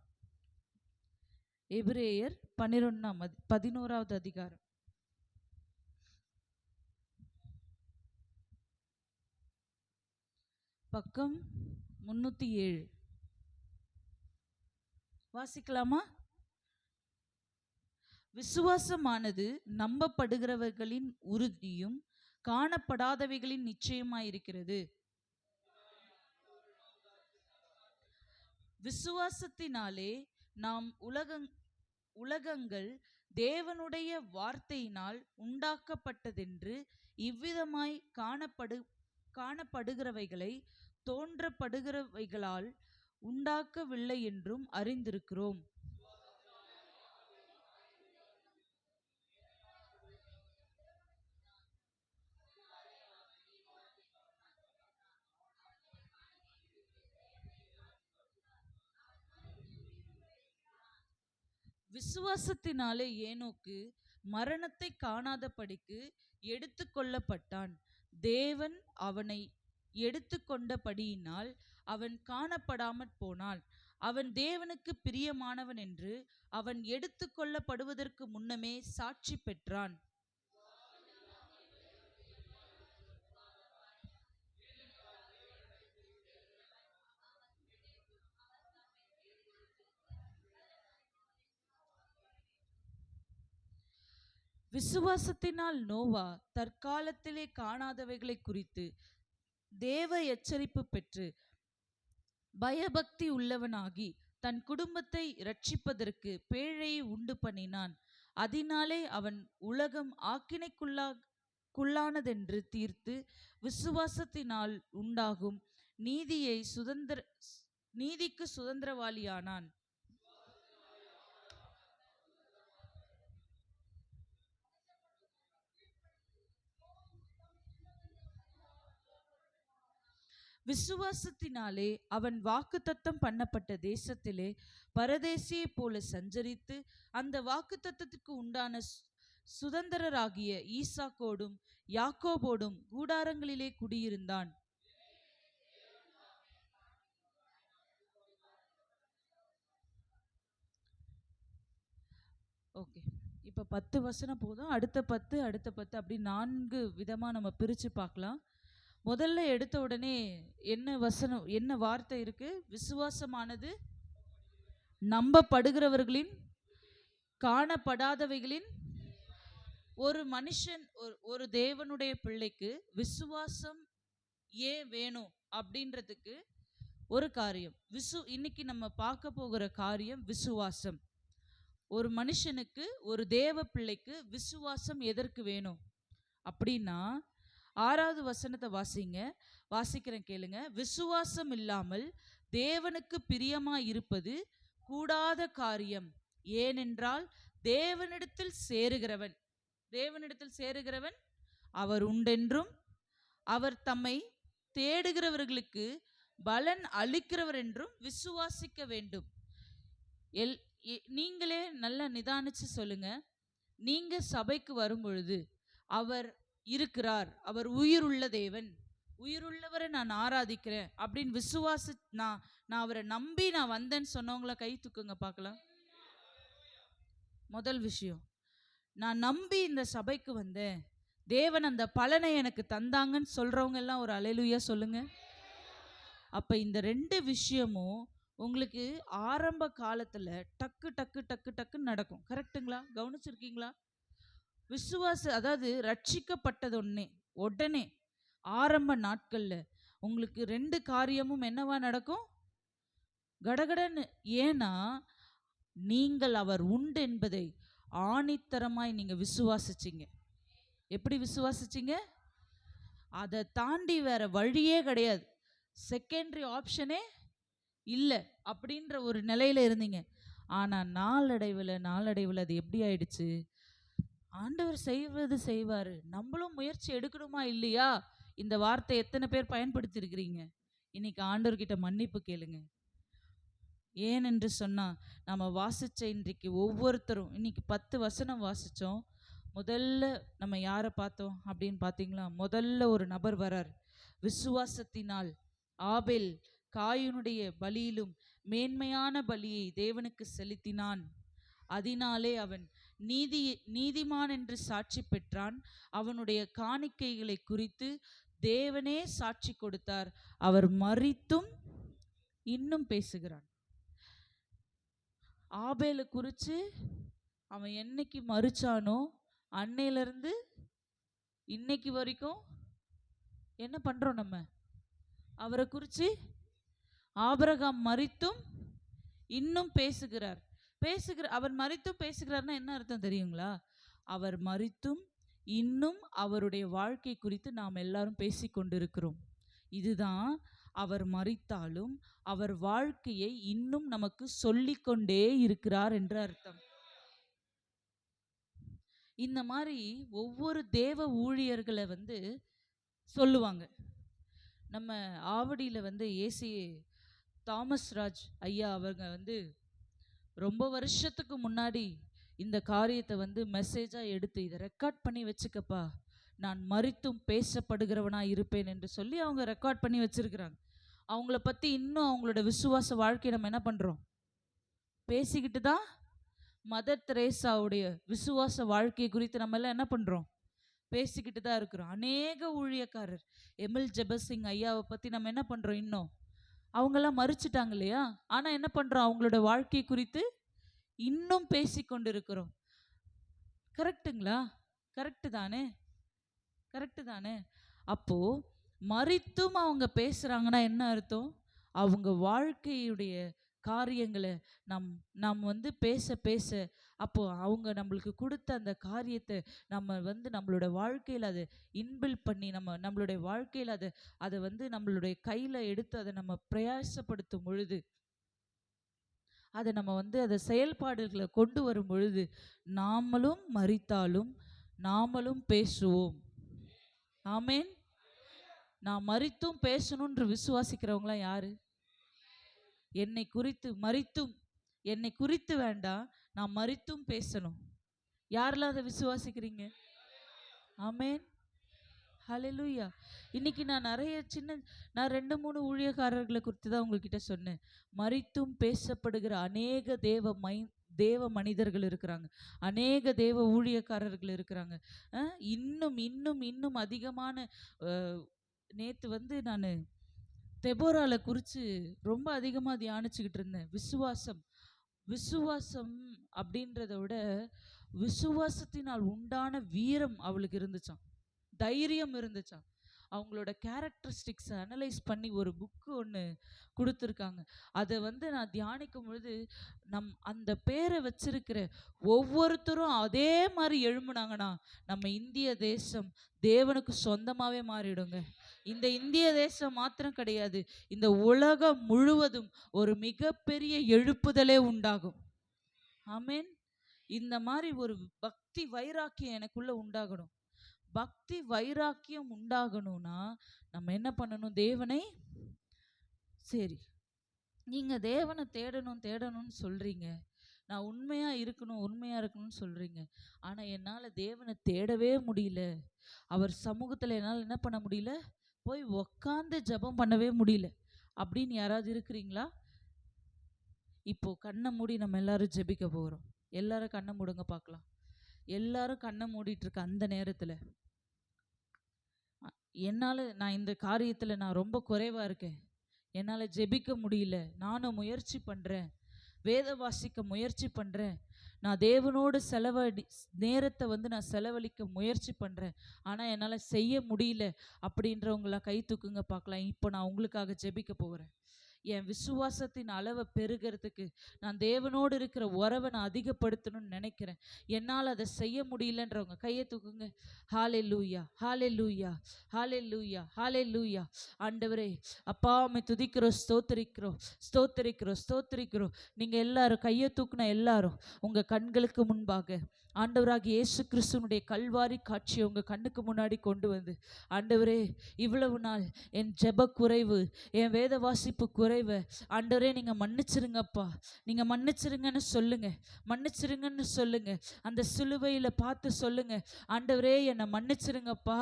எபிரேயர் 11வது அதிகாரம். பக்கம் 307 வாசிக்கலாமா? விசுவாசமானது நம்பப்படுகிறவர்களின் உறுதியும் காணப்படாதவைகளின் நிச்சயமாயிருக்கிறது. விசுவாசத்தினாலே நாம் உலகங்கள் தேவனுடைய வார்த்தையினால் உண்டாக்கப்பட்டதென்று இவ்விதமாய் காணப்படுகிறவைகளை தோன்றப்படுகிறவைகளால் உண்டாக்கவில்லை என்றும் அறிந்திருக்கிறோம். விசுவாசத்தினாலே ஏனோக்கு மரணத்தை காணாதபடிக்கு எடுத்து கொள்ளப்பட்டான். தேவன் அவனை எடுத்து கொண்டபடியினால் அவன் காணப்படாமற் போனான். அவன் தேவனுக்கு பிரியமானவன் என்று அவன் எடுத்து கொள்ளப்படுவதற்கு முன்னமே சாட்சி பெற்றான். விசுவாசத்தினால் நோவா தற்காலத்திலே காணாதவைகளை குறித்து தேவ எச்சரிப்பு பெற்று பயபக்தி உள்ளவனாகி தன் குடும்பத்தை இரட்சிப்பதற்கு பேழையை உண்டு பண்ணினான். அதனாலே அவன் உலகம் ஆக்கினைக்குள்ளானதென்று தீர்த்து விசுவாசத்தினால் உண்டாகும் நீதிக்கு சுதந்திரவாளியானான். விசுவாசத்தினாலே அவன் வாக்குத்தத்தம் பண்ணப்பட்ட தேசத்திலே பரதேசியை போல சஞ்சரித்து அந்த வாக்குத்தத்தத்துக்கு உண்டான சுதந்திரராகிய ஈசாக்கோடும் யாக்கோபோடும் கூடாரங்களிலே குடியிருந்தான். ஓகே, இப்போ 10 வசனம் போதும். அடுத்த 10 அப்படி 4 விதமாக நம்ம பிரித்து பார்க்கலாம். முதல்ல எடுத்த உடனே என்ன வார்த்தை இருக்கு? விசுவாசமானது நம்பப்படுகிறவர்களின் காணப்படாதவைகளின். ஒரு மனுஷன் ஒரு தேவனுடைய பிள்ளைக்கு விசுவாசம் ஏன் வேணும் அப்படின்றதுக்கு ஒரு காரியம். இன்னைக்கு நம்ம பார்க்க போகிற காரியம் விசுவாசம். ஒரு மனுஷனுக்கு, ஒரு தேவ பிள்ளைக்கு விசுவாசம் எதற்கு வேணும் அப்படின்னா, 6வது வசனத்தை வாசிக்கிறேன் கேளுங்க. விசுவாசம் இல்லாமல் தேவனுக்கு பிரியமாய் இருப்பது கூடாத காரியம். ஏனென்றால் தேவனிடத்தில் சேருகிறவன் அவர் உண்டென்றும் அவர் தம்மை தேடுகிறவர்களுக்கு பலன் அளிக்கிறவர் என்றும் விசுவாசிக்க வேண்டும். நீங்களே நல்லா நிதானிச்சு சொல்லுங்க. நீங்க சபைக்கு வரும் பொழுது அவர் இருக்கிறார், அவர் உயிருள்ள தேவன், உயிருள்ளவரை நான் ஆராதிக்கிறேன் அப்படின்னு நான் அவரை நம்பி நான் வந்தேன்னு சொன்னவங்கள கை தூக்குங்க பார்க்கலாம். முதல் விஷயம், நான் நம்பி இந்த சபைக்கு வந்தேன், தேவன் அந்த பலனை எனக்கு தந்தாங்கன்னு சொல்றவங்க எல்லாம் ஒரு அல்லேலூயா சொல்லுங்க. அப்ப இந்த ரெண்டு விஷயமும் உங்களுக்கு ஆரம்ப காலத்துல டக்கு டக்கு டக்கு டக்குன்னு நடக்கும். கரெக்டுங்களா? கவனிச்சிருக்கீங்களா? அதாவது ரட்சிக்கப்பட்டது உடனே ஆரம்ப நாட்கள்ல உங்களுக்கு ரெண்டு காரியமும் என்னவா நடக்கும்? கடகடன்னு. ஏன்னா நீங்கள் அவர் உண்டு என்பதை ஆணித்தரமாய் நீங்க விசுவாசிச்சீங்க. எப்படி விசுவாசிச்சீங்க? அதை தாண்டி வேற வழியே கிடையாது, செகண்டரி ஆப்ஷனே இல்லை அப்படின்ற ஒரு நிலையில இருந்தீங்க. ஆனா நாளடைவில் அது எப்படி ஆயிடுச்சு? ஆண்டவர் செய்வாரு, நம்மளும் முயற்சி எடுக்கணுமா இல்லையா? இந்த வார்த்தை எத்தனை பேர் பயன்படுத்தி இருக்கிறீங்க? இன்னைக்கு ஆண்டவர்கிட்ட மன்னிப்பு கேளுங்க. ஏனென்று சொன்னா நம்ம வாசிச்ச இன்றைக்கு ஒவ்வொருத்தரும் இன்னைக்கு 10 வசனம் வாசிச்சோம். முதல்ல நம்ம யாரை பார்த்தோம் அப்படின்னு பார்த்தீங்களா? முதல்ல ஒரு நபர் வரார். விசுவாசத்தினால் ஆபேல் காயினுடைய பலியிலும் மேன்மையான பலியை தேவனுக்கு செலுத்தினான். அதனாலே அவன் நீதிமான் என்று சாட்சி பெற்றான். அவனுடைய காணிக்கைகளை குறித்து தேவனே சாட்சி கொடுத்தார். அவர் மரித்தும் இன்னும் பேசுகிறான். ஆபேலை குறித்து அவன் என்னைக்கு மரிச்சானோ அன்னையிலிருந்து இன்னைக்கு வரைக்கும் என்ன பண்றோம்? நம்ம அவரை குறித்து ஆபிரகாம் மரித்தும் இன்னும் பேசுகிறார். அவர் மரித்தும் பேசுகிறார்னா என்ன அர்த்தம் தெரியுங்களா? அவர் மரித்தும் இன்னும் அவருடைய வாழ்க்கை குறித்து நாம் எல்லாரும் பேசிக்கொண்டிருக்கிறோம். இதுதான் அவர் மரித்தாலும் அவர் வாழ்க்கையை இன்னும் நமக்கு சொல்லிக்கொண்டே இருக்கிறார் என்ற அர்த்தம். இந்த மாதிரி ஒவ்வொரு தேவ ஊழியர்களை சொல்லுவாங்க. நம்ம ஆவடியில் ஏசி தாமஸ் ராஜ் ஐயா அவங்க ரொம்ப வருஷத்துக்கு முன்னாடி இந்த காரியத்தை மெசேஜாக எடுத்து இதை ரெக்கார்ட் பண்ணி வச்சுக்கப்பா, நான் மரித்தும் பேசப்படுகிறவனா இருப்பேன் என்று சொல்லி அவங்க ரெக்கார்ட் பண்ணி வச்சிருக்கிறாங்க. அவங்கள பற்றி இன்னும் அவங்களோட விசுவாச வாழ்க்கையை நம்ம என்ன பண்ணுறோம்? பேசிக்கிட்டு தான். மதர் தெரேசாவுடைய விசுவாச வாழ்க்கை குறித்து நம்ம எல்லாம் என்ன பண்ணுறோம்? பேசிக்கிட்டு தான் இருக்கிறோம். அநேக ஊழியக்காரர் எம்எல் ஜெபசிங் ஐயாவை பற்றி நம்ம என்ன பண்ணுறோம்? இன்னும் அவங்கெல்லாம் மறிச்சிட்டாங்க இல்லையா? ஆனால் என்ன பண்ணுறோம்? அவங்களோட வாழ்க்கை குறித்து இன்னும் பேசி கொண்டு இருக்கிறோம். கரெக்டுங்களா? கரெக்டு தானே? அப்போ மரித்தும் அவங்க பேசுறாங்கன்னா என்ன அர்த்தம்? அவங்க வாழ்க்கையுடைய காரியங்களை நாம் பேச அப்போ அவங்க நம்மளுக்கு கொடுத்த அந்த காரியத்தை நம்ம நம்மளோட வாழ்க்கையில் அதை இன்பில்ட் பண்ணி நம்மளுடைய வாழ்க்கையில் அதை நம்மளுடைய கையில் எடுத்து அதை நம்ம பிரயாசப்படுத்தும் பொழுது, அதை நம்ம அதை செயல்பாடுகளை கொண்டு வரும் பொழுது நாமளும் மரித்தாலும் நாமளும் பேசுவோம். ஆமேன். நான் மரித்தும் பேசணும்னு விசுவாசிக்கிறவங்களாம் யாரு? என்னை குறித்து வேண்டாம், நான் மரித்தும் பேசணும். யாரெல்லாம் அதை விசுவாசிக்கிறீங்க? ஆமேன். ஹல்லேலூயா. இன்னைக்கு நான் நான் 2-3 ஊழியக்காரர்களை குறித்து தான் உங்ககிட்ட சொன்னேன். மரித்தும் பேசப்படுகிற அநேக தேவ மனிதர்கள் இருக்கிறாங்க, அநேக தேவ ஊழியக்காரர்கள் இருக்கிறாங்க. இன்னும் இன்னும் இன்னும் அதிகமான நேற்று நான் தெபோரால குறித்து ரொம்ப அதிகமாக தியானிச்சுக்கிட்டு இருந்தேன். விசுவாசம் அப்படின்றத விட விசுவாசத்தினால் உண்டான வீரம் அவளுக்கு இருந்துச்சான், தைரியம் இருந்துச்சான். அவங்களோட கேரக்டரிஸ்டிக்ஸை அனலைஸ் பண்ணி ஒரு புக்கு ஒன்று கொடுத்துருக்காங்க. அதை நான் தியானிக்கும் பொழுது அந்த பேரை வச்சிருக்கிற ஒவ்வொருத்தரும் அதே மாதிரி எழும்புனாங்கன்னா நம்ம இந்திய தேசம் தேவனுக்கு சொந்தமாகவே மாறிடுங்க. இந்த இந்திய தேசம் மாத்திரம் கிடையாது, இந்த உலகம் முழுவதும் ஒரு மிகப்பெரிய எழுப்புதலே உண்டாகும். ஆமேன். இந்த மாதிரி ஒரு பக்தி வைராக்கியம் எனக்குள்ள உண்டாகணும். பக்தி வைராக்கியம் உண்டாகணும்னா நம்ம என்ன பண்ணணும்? தேவனை சரி, நீங்க தேவனை தேடணும்னு சொல்றீங்க, நான் உண்மையா இருக்கணும்னு சொல்றீங்க. ஆனா என்னால தேவனை தேடவே முடியல. அவர் சமூகத்துல என்னால என்ன பண்ண முடியல? போய் உக்காந்து ஜெபம் பண்ணவே முடியல அப்படின்னு யாராவது இருக்கிறீங்களா? இப்போ கண்ணை மூடி நம்ம எல்லாரும் ஜெபிக்க போகிறோம். எல்லாரும் கண்ணை மூடுங்க பார்க்கலாம். எல்லாரும் கண்ணை மூடிட்டு இருக்க அந்த நேரத்தில் நான் இந்த காரியத்தில் நான் ரொம்ப குறைவாக இருக்கேன், என்னால் ஜெபிக்க முடியல, நானும் முயற்சி பண்ணுறேன், வேத வாசிக்க முயற்சி பண்ணுறேன், நான் தேவனோடு நேரத்தை நான் செலவழிக்க முயற்சி பண்ணுறேன், ஆனால் என்னால் செய்ய முடியல அப்படின்றவங்கள கை தூக்குங்க பார்க்கலாம். இப்போ நான் உங்களுக்காக ஜெபிக்க போகிறேன். என் விசுவாசத்தின் அளவை பெருகிறதுக்கு, நான் தேவனோடு இருக்கிற உறவை நான் அதிகப்படுத்தணும்னு நினைக்கிறேன், என்னால் அதை செய்ய முடியலன்றவங்க கையை தூக்குங்க. ஹல்லேலூயா, ஹல்லேலூயா, ஹல்லேலூயா, ஹல்லேலூயா. ஆண்டவரே அப்பா உம்மை துதிக்கிறோம், ஸ்தோத்திரிக்கிறோம். நீங்கள் எல்லாரும் கையை தூக்குன எல்லாரும் உங்கள் கண்களுக்கு முன்பாக ஆண்டவராகிய இயேசு கிறிஸ்துவனுடைய கல்வாரி காட்சியை உங்கள் கண்ணுக்கு முன்னாடி கொண்டு வந்து, ஆண்டவரே இவ்வளவு நாள் என் ஜெப குறைவு, என் வேத வாசிப்பு குறைவை ஆண்டவரே நீங்கள் மன்னிச்சிருங்கப்பா, நீங்கள் மன்னிச்சிருங்கன்னு சொல்லுங்க. அந்த சிலுவையில் பார்த்து சொல்லுங்க, ஆண்டவரே என்னை மன்னிச்சிருங்கப்பா.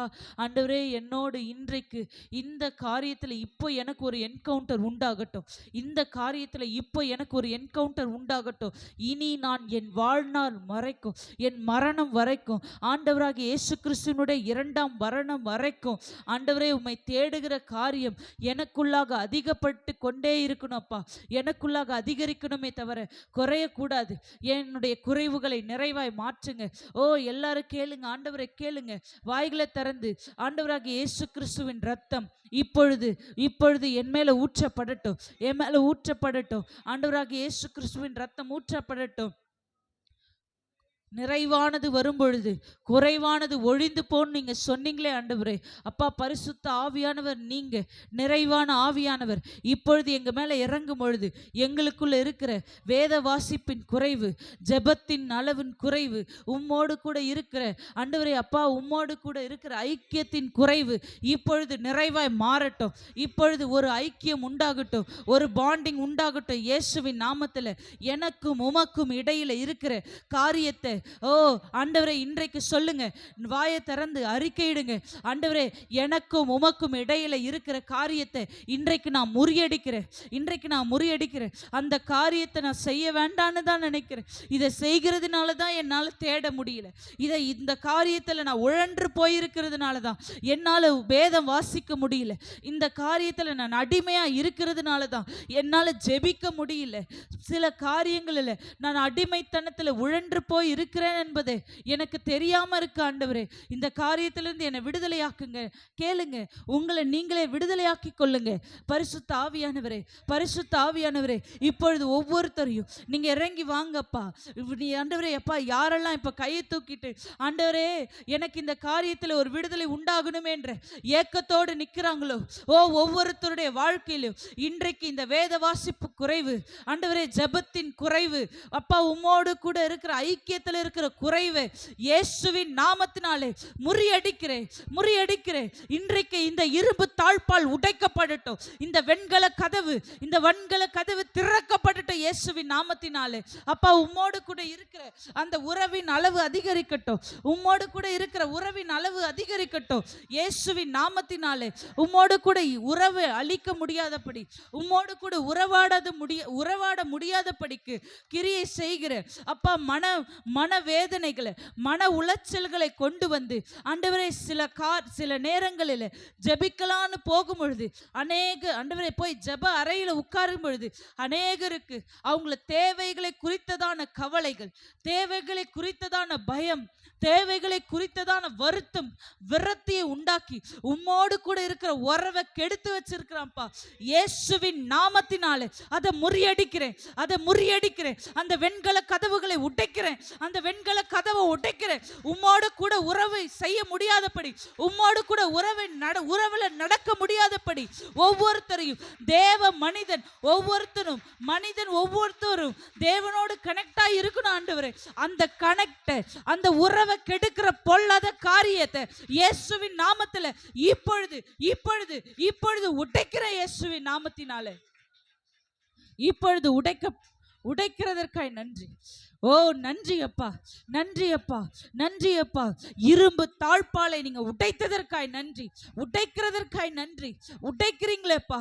ஆண்டவரே என்னோடு இன்றைக்கு இந்த காரியத்தில் இப்போ எனக்கு ஒரு என்கவுண்டர் உண்டாகட்டும், இந்த காரியத்தில் இப்போ எனக்கு ஒரு என்கவுண்டர் உண்டாகட்டும். இனி நான் என் வாழ்நாள் வரைக்கும், என் மரணம் வரைக்கும், ஆண்டவராகிய இயேசு கிறிஸ்துவினுடைய 2ஆம் மரணம் வரைக்கும் ஆண்டவரே உம்மை தேடுகிற காரியம் எனக்குள்ளாக அதிகப்பட்டு கொண்டே இருக்கணும்ப்பா. எனக்குள்ளாக அதிகரிக்கணுமே தவிர குறையக்கூடாது. என்னுடைய குறைவுகளை நிறைவாய் மாற்றுங்க. ஓ எல்லாரும் கேளுங்க, ஆண்டவரை கேளுங்க, வாய்களை திறந்து. ஆண்டவராகிய இயேசு கிறிஸ்துவின் ரத்தம் இப்பொழுது என் மேல ஊற்றப்படட்டும், ஆண்டவராகிய இயேசு கிறிஸ்துவின் ரத்தம் ஊற்றப்படட்டும். நிறைவானது வரும்பொழுது குறைவானது ஒழிந்து போன்னு நீங்க சொன்னீங்களே ஆண்டவரே. அப்பா பரிசுத்த ஆவியானவர், நீங்க நிறைவான ஆவியானவர் இப்பொழுது எங்க மேல இறங்கும் பொழுது எங்களுக்குள்ள இருக்கிற வேத வாசிப்பின் குறைவு, ஜெபத்தின் அளவின் குறைவு, உம்மோடு கூட இருக்கிற ஆண்டவரே அப்பா உம்மோடு கூட இருக்கிற ஐக்கியத்தின் குறைவு இப்பொழுது நிறைவாய் மாறட்டும். இப்பொழுது ஒரு ஐக்கியம் உண்டாகட்டும், ஒரு பாண்டிங் உண்டாகட்டும் இயேசுவின் நாமத்தில். எனக்கும் உமக்கும் இடையில இருக்கிற காரியத்தை ஓ ஆண்டவரே இன்றைக்கு சொல்லுங்க, வாயை திறந்து அறிக்கையிடுங்க. ஆண்டவரே எனக்கும் உமக்கும் இடையில இருக்கிற காரியத்தை இன்றைக்கு நான் முறியடிக்கிறேன். அந்த காரியத்தை நான் செய்ய வேண்டான்னு தான் நினைக்கிறேன். இதை செய்கிறதுனால தான் என்னால் தேட முடியல. இந்த காரியத்தில் நான் உழன்று போயிருக்கிறதுனால தான் என்னால் வேதம் வாசிக்க முடியல. இந்த காரியத்தில் நான் அடிமையாக இருக்கிறதுனால தான் என்னால் ஜெபிக்க முடியல. சில காரியங்களில் நான் அடிமைத்தனத்தில் உழன்று போய் இருக்கிறேன் என்பது எனக்கு தெரியாம இருக்கு ஆண்டவரே. இந்த காரியத்திலிருந்து என்னை விடுதலையாக்குங்க. கேளுங்க, உங்களை நீங்களே விடுதலையாக்கி கொள்ளுங்க. பரிசுத்த ஆவியானவரே இப்பொழுது ஒவ்வொருத்தரையும் நீங்க இறங்கி வாங்கப்பா. நீ ஆண்டவரே அப்பா யாரெல்லாம் இப்ப கையை தூக்கிட்டு ஆண்டவரே எனக்கு இந்த காரியத்தில் ஒரு விடுதலை உண்டாகணுமே என்ற ஏக்கத்தோடு நிற்கிறாங்களோ, ஒவ்வொருத்தருடைய வாழ்க்கையிலும் இன்றைக்கு இந்த வேத வாசிப்பு குறைவு, ஆண்டவரே ஜெபத்தின் குறைவு, அப்பா உம்மோடு கூட இருக்கிற ஐக்கியத்தில் இருக்கிற குறைவு இயேசுவின் நாமத்தினாலே முறியடிக்கிறேன். இன்றைக்கு இந்த இரும்பு தாழ்பால் உடைக்கப்படட்டும். இந்த வன்கல கதவு திறக்கப்படட்டும் இயேசுவின் நாமத்தினாலே. அப்பா உம்மோடு கூட இருக்கிற அந்த உறவின் அளவு அதிகரிக்கட்டும். இயேசுவின் நாமத்தினாலே. உம்மோடு கூட உறவு அழிக்க முடியாதபடி, உம்மோடு கூட உறவாட முடியாதபடிக்கு கிரியை செய்கிற அப்பா மன வேதனைகளை, மன உளைச்சல்களை கொண்டு வந்து ஆண்டவரே சில நேரங்களில் ஜெபிக்கலான்னு போகும் பொழுது ஆண்டவரே போய் ஜெப அறையில் உட்காரும் பொழுது அநேகருக்கு அவங்கள தேவைகளை குறித்ததான கவலைகள், தேவைகளை குறித்ததான பயம், தேவைகளை குறித்ததான வருத்தம், விரக்தியை உண்டாக்கி உம்மோடு கூட இருக்கிற உறவை கெடுத்து வச்சிருக்கிறான்ப்பா. இயேசுவின் நாமத்தினாலே அதை முறியடிக்கிறேன். அந்த வெண்கல கதவுகளை உடைக்கிறேன். அந்த அந்த வெண்கல கதவை உடைக்கிறேன். உம்மோடு கூட உறவை செய்ய முடியாதபடி, உம்மோடு கூட உறவுல நடக்க முடியாதபடி ஒவ்வொருத்தரையும் மனிதன் ஒவ்வொருத்தரும் தேவனோடு கனெக்ட் ஆகி இருக்கணும் ஆண்டவரே. அந்த கனெக்ட், அந்த உறவை கெடுக்கிற பொல்லாத காரியத்தை இயேசுவின் நாமத்துல இப்பொழுது இப்பொழுது இப்பொழுது உடைக்கிற இயேசுவின் நாமத்தினாலே இப்பொழுது உடைக்கிறதற்காய் நன்றி. ஓ நன்றி அப்பா, நன்றி அப்பா, நன்றி அப்பா. இரும்பு தாழ்பாலை நீங்க உடைத்ததற்காய் நன்றி, உடைக்கிறதற்காய் நன்றி. உடைக்கிறீங்களேப்பா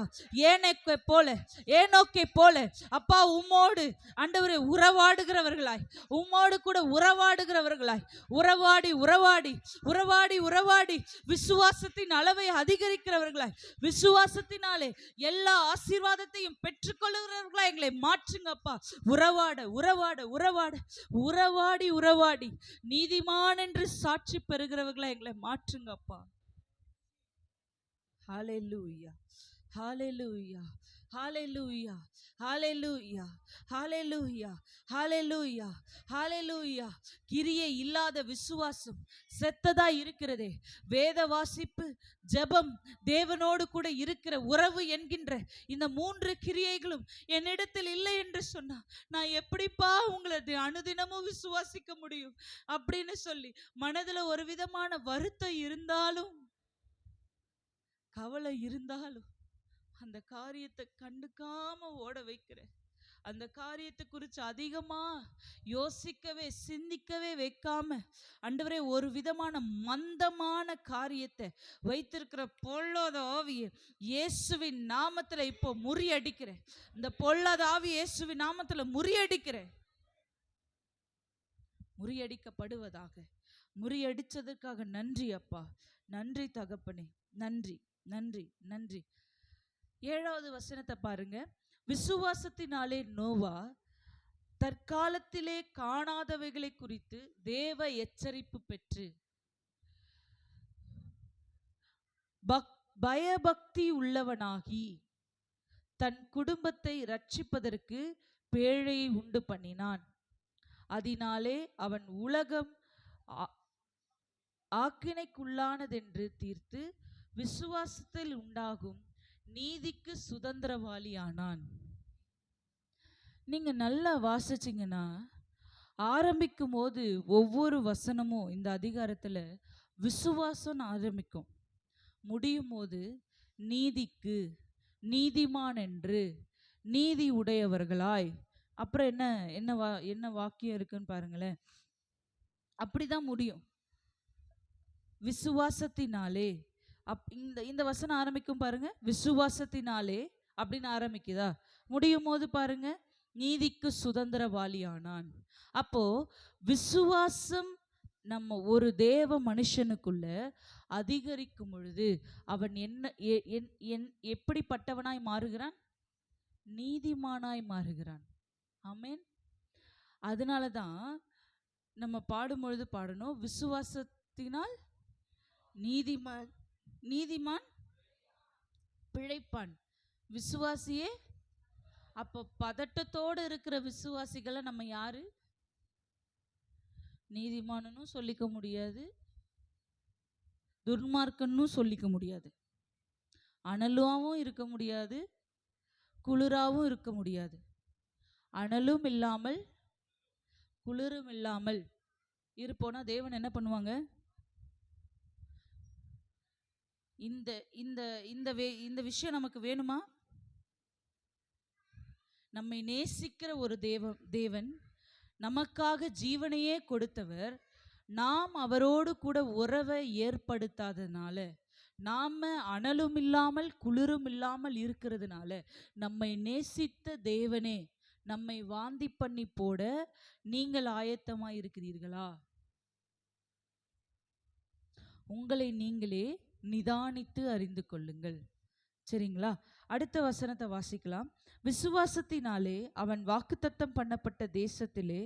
ஏனோக்கை போல அப்பா உம்மோடு ஆண்டவரே உறவாடுகிறவர்களாய், உம்மோடு கூட உறவாடுகிறவர்களாய், உறவாடி உறவாடி உறவாடி உறவாடி விசுவாசத்தின் அளவை அதிகரிக்கிறவர்களாய், விசுவாசத்தினாலே எல்லா ஆசீர்வாதத்தையும் பெற்றுக்கொள்ளுகிறவர்களாய் எங்களை மாற்றுங்கப்பா. உறவாட உறவாட உறவாட உறவாடி உறவாடி நீதிமான் என்று சாட்சி பெறுகிறவர்களா எங்களை மாற்றுங்கப்பா. ஹல்லேலூயா, ஹல்லேலூயா, ஹல்லேலூயா, ஹல்லேலூயா, ஹல்லேலூயா, ஹல்லேலூயா, ஹல்லேலூயா. கிரியை இல்லாத விசுவாசம் செத்ததா இருக்கிறதே. வேத வாசிப்பு, ஜெபம், தேவனோடு கூட இருக்கிற உறவு என்கின்ற இந்த 3 கிரியைகளும் என்னிடத்தில் இல்லை என்று சொன்னா நான் எப்படிப்பா உங்களை அனுதினமும் விசுவாசிக்க முடியும் அப்படின்னு சொல்லி மனதுல ஒரு விதமான வருத்தம் இருந்தாலும், கவலை இருந்தாலும் அந்த காரியத்தை கண்டுக்காம ஓட வைக்கிறேன். அந்த காரியத்தை குறித்து அதிகமா யோசிக்கவே சிந்திக்கவே வைக்காம ஆண்டவரே ஒரு விதமான மந்தமான காரியத்தை வைத்திருக்கிற பொல்லாத ஆவியை இயேசுவின் நாமத்துல இப்போ முறியடிக்கிறேன். இந்த பொல்லாத ஆவி இயேசுவின் நாமத்துல முறியடிக்கிறேன். முறியடிக்கப்படுவதாக. முறியடிச்சதற்காக நன்றி அப்பா, நன்றி தகப்பனே, நன்றி நன்றி நன்றி. 7வது வசனத்தை பாருங்க. விசுவாசத்தினாலே நோவா தற்காலத்திலே காணாதவைகளை குறித்து தேவ எச்சரிப்பு பெற்று பயபக்தி உள்ளவனாகி தன் குடும்பத்தை ரட்சிப்பதற்கு பேழையை உண்டு பண்ணினான். அதனாலே அவன் உலகம் ஆக்கினைக்குள்ளானதென்று தீர்த்து விசுவாசத்தில் உண்டாகும் நீதிக்கு சுதந்திரவாளியானான். நீங்க நல்லா வாசிச்சிங்கன்னா ஆரம்பிக்கும் போது ஒவ்வொரு வசனமும் இந்த அதிகாரத்துல விசுவாசம் ஆரம்பிக்கும், முடியும் போது நீதிக்கு, நீதிமான் என்று, நீதி உடையவர்களாய், அப்புறம் என்ன வாக்கியம் இருக்குன்னு பாருங்களேன். அப்படிதான் முடியும். விசுவாசத்தினாலே இந்த வசனம் ஆரம்பிக்கும் பாருங்க. விசுவாசத்தினாலே அப்படின்னு ஆரம்பிக்குதா, முடியும் போது பாருங்க நீதிக்கு சுதந்திரவாளியானான். அப்போ விசுவாசம் நம்ம ஒரு தேவ மனுஷனுக்குள்ள அதிகரிக்கும் பொழுது அவன் எப்படிப்பட்டவனாய் மாறுகிறான்? நீதிமானாய் மாறுகிறான். ஆமென். அதனாலதான் நம்ம பாடும் பொழுது பாடணும், விசுவாசத்தினால் நீதிமான் பிழைப்பான். விசுவாசியே. அப்போ பதட்டத்தோடு இருக்கிற விசுவாசிகளை நம்ம யாரு? நீதிமானன்னு சொல்லிக்க முடியாது, துன்மார்க்கன்னு சொல்லிக்க முடியாது, அனலாவும் இருக்க முடியாது, குளிராவும் இருக்க முடியாது. அனலும் இல்லாமல் குளிரும் இல்லாமல் இருப்போனா தேவன் என்ன பண்ணுவாங்க? இந்த இந்த இந்த விஷயம் நமக்கு வேணுமா? நம்மை நேசிக்கிற ஒரு தேவன், நமக்காக ஜீவனையே கொடுத்தவர், நாம் அவரோடு கூட உறவை ஏற்படுத்தாதனால, நாம அனலும் இல்லாமல் குளிரும் இல்லாமல் இருக்கிறதுனால, நம்மை நேசித்த தேவனே நம்மை வாந்தி பண்ணி போட நீங்கள் ஆயத்தமா இருக்கிறீர்களா? உங்களை நீங்களே நிதானித்து அறிந்து கொள்ளுங்கள். சரிங்களா? அடுத்த வசனத்தை வாசிக்கலாம். விசுவாசத்தினாலே அவன் வாக்குத்தத்தம் பண்ணப்பட்ட தேசத்திலே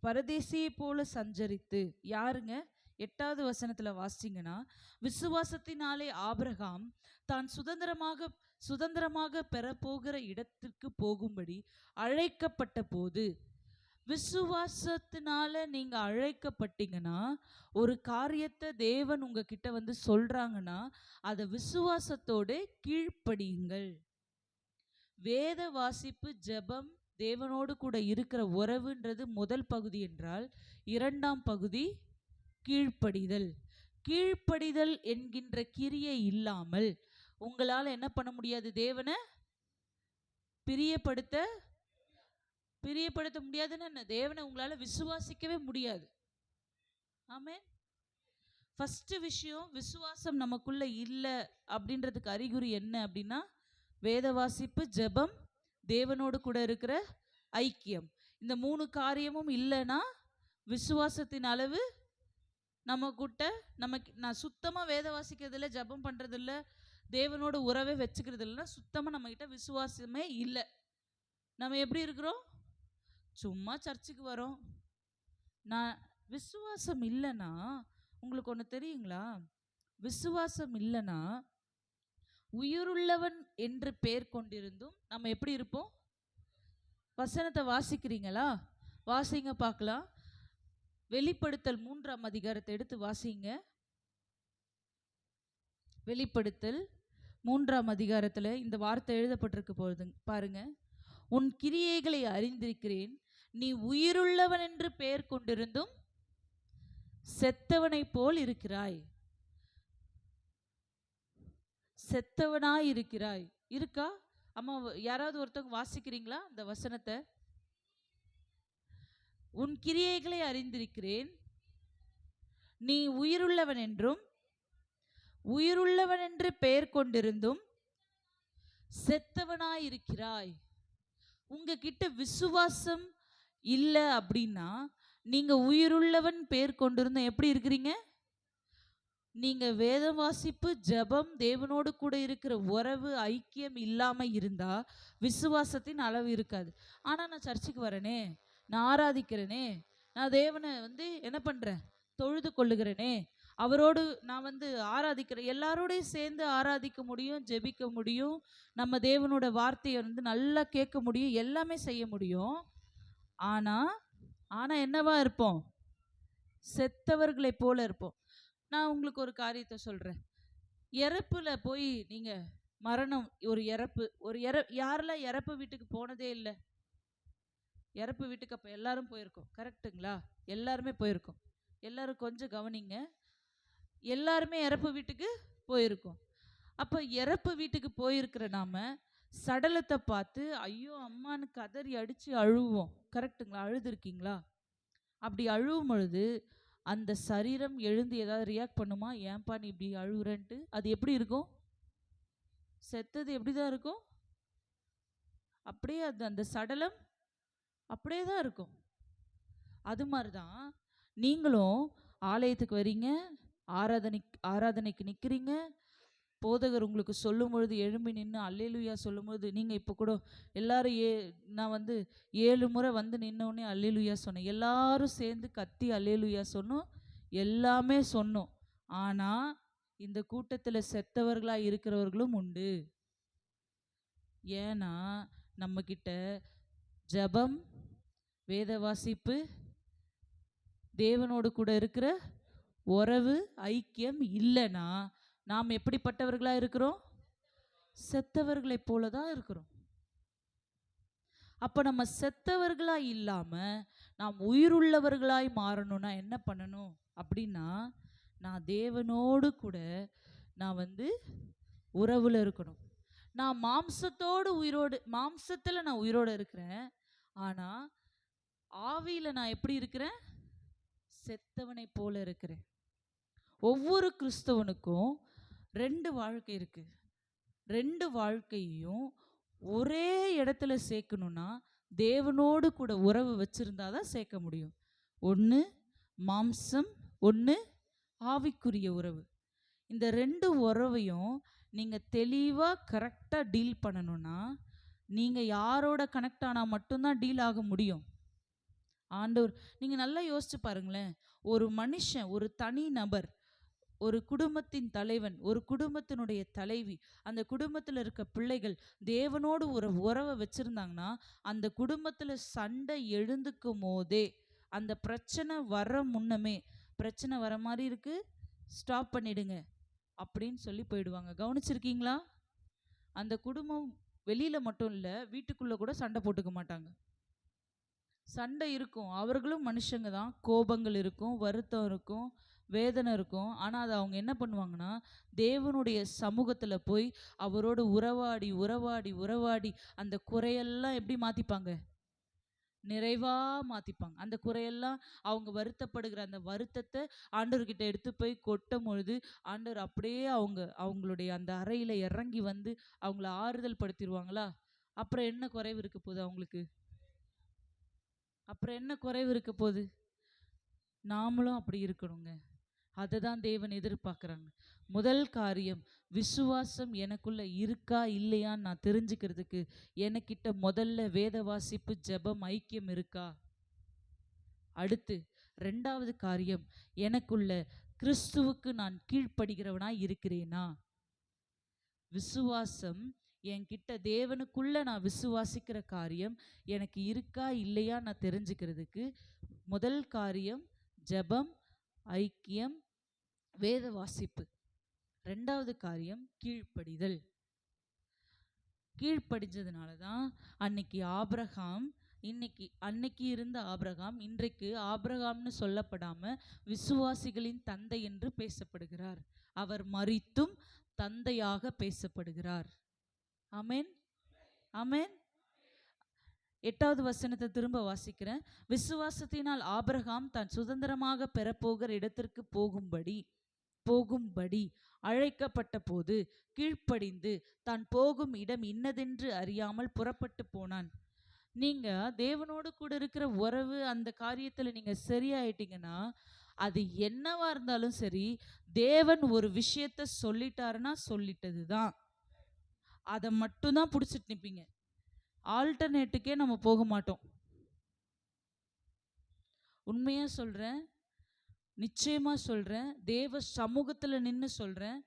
பரதேசியை போல சஞ்சரித்து, யாருங்க? 8வது வசனத்துல வாசிங்கன்னா, விசுவாசத்தினாலே ஆபிரகாம் தான் சுதந்திரமாக பெறப்போகிற இடத்திற்கு போகும்படி அழைக்கப்பட்ட போது விசுவாசத்தினால நீங்க அழைக்கப்பட்டீங்கன்னா, ஒரு காரியத்தை தேவன் உங்ககிட்ட வந்து சொல்றாங்கன்னா, அதை விசுவாசத்தோட கீழ்ப்படியுங்கள். வேத வாசிப்பு, ஜெபம், தேவனோடு கூட இருக்கிற உறவுன்றது முதல் பகுதி என்றால், இரண்டாம் பகுதி கீழ்ப்படிதல். கீழ்ப்படிதல் என்கின்ற கிரியை இல்லாமல் உங்களால் என்ன பண்ண முடியாது? தேவனை பிரியப்படுத்த முடியாதுன்னு என்ன? தேவனை உங்களால விசுவாசிக்கவே முடியாது. ஆமென். ஃபர்ஸ்ட் விஷயம், விசுவாசம் நமக்குள்ள இல்லை அப்படின்றதுக்கு அறிகுறி என்ன அப்படின்னா, வேத வாசிப்பு, ஜெபம், தேவனோடு கூட இருக்கிற ஐக்கியம். இந்த 3 காரியமும் இல்லைன்னா விசுவாசத்தின் அளவு நான் சுத்தமாக வேத வாசிக்கிறதில்ல, ஜெபம் பண்ணுறதில்ல, தேவனோட உறவே வச்சுக்கிறது இல்லைன்னா சுத்தமாக நம்மக்கிட்ட விசுவாசமே இல்லை. நம்ம எப்படி இருக்கிறோம்? சும்மா சர்ச்சுக்கு வரோம். நான் விசுவாசம் இல்லைன்னா, உங்களுக்கு ஒன்று தெரியுங்களா? விசுவாசம் இல்லைன்னா உயிருள்ளவன் என்று பெயர் கொண்டிருந்தும் நம்ம எப்படி இருப்போம்? வசனத்தை வாசிக்கிறீங்களா? வாசிங்க பார்க்கலாம். வெளிப்படுத்தல் 3ஆம் அதிகாரத்தை எடுத்து வாசிங்க. வெளிப்படுத்தல் 3ஆம் அதிகாரத்தில் இந்த வார்த்தை எழுதப்பட்டிருக்கு போது பாருங்க. உன் கிரியைகளை அறிந்திருக்கிறேன், நீ உயிருள்ளவன் என்று பெயர் கொண்டிருந்தும் செத்தவனை போல் இருக்கிறாய். செத்தவனாய் இருக்கிறாய். இருக்கா? அம்மா, யாராவது ஒருத்தவங்க வாசிக்கிறீங்களா அந்த வசனத்தை? உன் கிரியைகளை அறிந்திருக்கிறேன், நீ உயிருள்ளவன் என்று பெயர் கொண்டிருந்தும் செத்தவனாய் இருக்கிறாய். உங்ககிட்ட விசுவாசம் இல்லை அப்படின்னா நீங்க உயிருள்ளவன் பெயர் கொண்டிருந்தும் எப்படி இருக்கிறீங்க? நீங்க வேத வாசிப்பு, ஜெபம், தேவனோடு கூட இருக்கிற உறவு, ஐக்கியம் இல்லாம இருந்தா விசுவாசத்தின் அளவு இருக்காது. ஆனா நான் சர்ச்சுக்கு வரேனே, நான் ஆராதிக்கிறேனே, நான் தேவனை வந்து என்ன பண்றேன்? தொழுது கொள்ளுகிறேனே, அவரோடு நான் வந்து ஆராதிக்கிறேன், எல்லாரோடையும் சேர்ந்து ஆராதிக்க முடியும், ஜெபிக்க முடியும், நம்ம தேவனோட வார்த்தையை வந்து நல்லா கேட்க முடியும், எல்லாமே செய்ய முடியும். ஆனா என்னவா இருப்போம்? செத்தவர்களை போல இருப்போம். நான் உங்களுக்கு ஒரு காரியத்தை சொல்கிறேன். இறப்புல போய் நீங்கள் மரணம், யாரெல்லாம் இறப்பு வீட்டுக்கு போனதே இல்லை? இறப்பு வீட்டுக்கு அப்போ எல்லாரும் போயிருக்கோம், கரெக்டுங்களா? எல்லாருமே போயிருக்கோம். எல்லாரும் கொஞ்சம் கவனிங்க. எல்லாருமே இறப்பு வீட்டுக்கு போயிருக்கோம். அப்போ இறப்பு வீட்டுக்கு போயிருக்கிற நாம சடலத்தை பார்த்து ஐயோ அம்மான்னு கதறி அடித்து அழுவோம், கரெக்டுங்களா? அழுதுருக்கீங்களா? அப்படி அழுவும் பொழுது அந்த சரீரம் எழுந்து ஏதாவது ரியாக்ட் பண்ணுமா? ஏன்பா நீ இப்படி அழுகுறன்ட்டு? அது எப்படி இருக்கும்? செத்தது எப்படி தான் இருக்கும்? அப்படியே அந்த சடலம் அப்படியே தான் இருக்கும். அது மாதிரி தான் நீங்களும் ஆலயத்துக்கு வரீங்க, ஆராதனைக்கு நிற்கிறீங்க, போதகர் உங்களுக்கு சொல்லும் பொழுது எழும்பி நின்று அல்லேலூயா சொல்லும் பொழுது, நீங்கள் இப்போ கூட எல்லாரும் நான் வந்து 7 முறை வந்து நின்னோடனே அல்லேலூயா சொன்னேன், எல்லாரும் சேர்ந்து கத்தி அல்லேலூயா சொன்னோம், எல்லாமே சொன்னோம். ஆனால் இந்த கூட்டத்தில் செத்தவர்களாக இருக்கிறவர்களும் உண்டு. ஏன்னா நம்மக்கிட்ட ஜபம், வேத வாசிப்பு, தேவனோடு கூட இருக்கிற உறவு, ஐக்கியம் இல்லைன்னா நாம் எப்படிப்பட்டவர்களாக இருக்கிறோம்? செத்தவர்களை போல தான் இருக்கிறோம். அப்போ நம்ம செத்தவர்களாக இல்லாமல் நாம் உயிருள்ளவர்களாய் மாறணும்னா என்ன பண்ணணும் அப்படின்னா, நான் தேவனோடு கூட நான் வந்து உறவில் இருக்கணும். நான் மாம்சத்தில் நான் உயிரோடு இருக்கிறேன், ஆனால் ஆவியில் நான் எப்படி இருக்கிறேன்? செத்தவனை போல இருக்கிறேன். ஒவ்வொரு கிறிஸ்தவனுக்கும் 2 வாழ்க்கை இருக்குது. 2 வாழ்க்கையும் ஒரே இடத்துல சேர்க்கணும்னா தேவனோடு கூட உறவு வச்சுருந்தா தான் சேர்க்க முடியும். ஒன்று மாம்சம், ஒன்று ஆவிக்குரிய உறவு. இந்த 2 உறவையும் நீங்கள் தெளிவாக கரெக்டாக டீல் பண்ணணும்னா நீங்கள் யாரோட கனெக்ட் ஆனால் மட்டும்தான் டீல் ஆக முடியும். ஆண்டவர், நீங்கள் நல்லா யோசிச்சு பாருங்களேன். ஒரு மனுஷன், ஒரு தனி நபர் ஒரு குடும்பத்தின் தலைவன், ஒரு குடும்பத்தினுடைய தலைவி, அந்த குடும்பத்தில் இருக்க பிள்ளைகள் தேவனோடு ஒரு உறவை வச்சிருந்தாங்கன்னா, அந்த குடும்பத்தில் சண்டை எழுந்துக்கும் போதே, அந்த பிரச்சனை வர முன்னமே, பிரச்சனை வர மாதிரி இருக்கு, ஸ்டாப் பண்ணிடுங்க அப்படின்னு சொல்லி போயிடுவாங்க. கவனிச்சிருக்கீங்களா? அந்த குடும்பம் வெளியில மட்டும் இல்லை, வீட்டுக்குள்ள கூட சண்டை போட்டுக்க மாட்டாங்க. சண்டை இருக்கும், அவர்களும் மனுஷங்க தான். கோபங்கள் இருக்கும், வருத்தம் இருக்கும், வேதனை இருக்கும். ஆனால் அதை அவங்க என்ன பண்ணுவாங்கன்னா, தேவனுடைய சமூகத்தில் போய் அவரோடு உறவாடி உறவாடி உறவாடி அந்த குறையெல்லாம் எப்படி மாற்றிப்பாங்க? நிறைவாக மாற்றிப்பாங்க. அந்த குறையெல்லாம், அவங்க வருத்தப்படுகிற அந்த வருத்தத்தை ஆண்டவர்கிட்ட எடுத்து போய் கொட்டும் பொழுது, ஆண்டவர் அப்படியே அவங்களுடைய அந்த அறையில் இறங்கி வந்து அவங்கள ஆறுதல் படுத்திடுவாங்களா? அப்புறம் என்ன குறைவு இருக்க போகுது அவங்களுக்கு? அப்புறம் என்ன குறைவு இருக்க போகுது? நாமளும் அப்படி இருக்கணுங்க. அதை தான் தேவன் எதிர்பார்க்குறாங்க. முதல் காரியம், விசுவாசம் எனக்குள்ள இருக்கா இல்லையான்னு நான் தெரிஞ்சுக்கிறதுக்கு எனக்கிட்ட முதல்ல வேத வாசிப்பு, ஜெபம், ஐக்கியம் இருக்கா? அடுத்து 2வது காரியம், எனக்குள்ள கிறிஸ்துவுக்கு நான் கீழ்ப்படுகிறவனாய் இருக்கிறேனா? விசுவாசம் என்கிட்ட, தேவனுக்குள்ள நான் விசுவாசிக்கிற காரியம் எனக்கு இருக்கா இல்லையா நான் தெரிஞ்சுக்கிறதுக்கு முதல் காரியம் ஜெபம், ஐக்கியம், வேத வாசிப்பு. 2வது காரியம் கீழ்ப்படிதல். கீழ்ப்படிஞ்சதுனால தான் அன்னைக்கு ஆபிரகாம், அன்னைக்கு இருந்த ஆபிரகாம் இன்றைக்கு ஆபிரகாம்னு சொல்லப்படாம விசுவாசிகளின் தந்தை என்று பேசப்படுகிறார். அவர் மரித்தும் தந்தையாக பேசப்படுகிறார். ஆமென், ஆமென். 8வது வசனத்தை திரும்ப வாசிக்கிறேன். விசுவாசத்தினால் ஆபிரகாம் தான் சுதந்திரமாக பெறப்போகிற இடத்திற்கு போகும்படி அழைக்கப்பட்ட போது கீழ்ப்படிந்து தான் போகும் இடம் இன்னதென்று அறியாமல் புறப்பட்டு போனான். நீங்க தேவனோடு கூட இருக்கிற உறவு, அந்த காரியத்துல நீங்க சரியாயிட்டீங்கன்னா, அது என்னவா இருந்தாலும் சரி, தேவன் ஒரு விஷயத்த சொல்லிட்டாருன்னா சொல்லிட்டது தான். அதை மட்டும்தான் பிடிச்சிட்டு நிற்பீங்க. ஆல்டர்னேட்டுக்கே நம்ம போக மாட்டோம். உண்மையாக சொல்கிறேன், நிச்சயமாக சொல்கிறேன், தேவ சமூகத்தில் நின்று சொல்கிறேன்.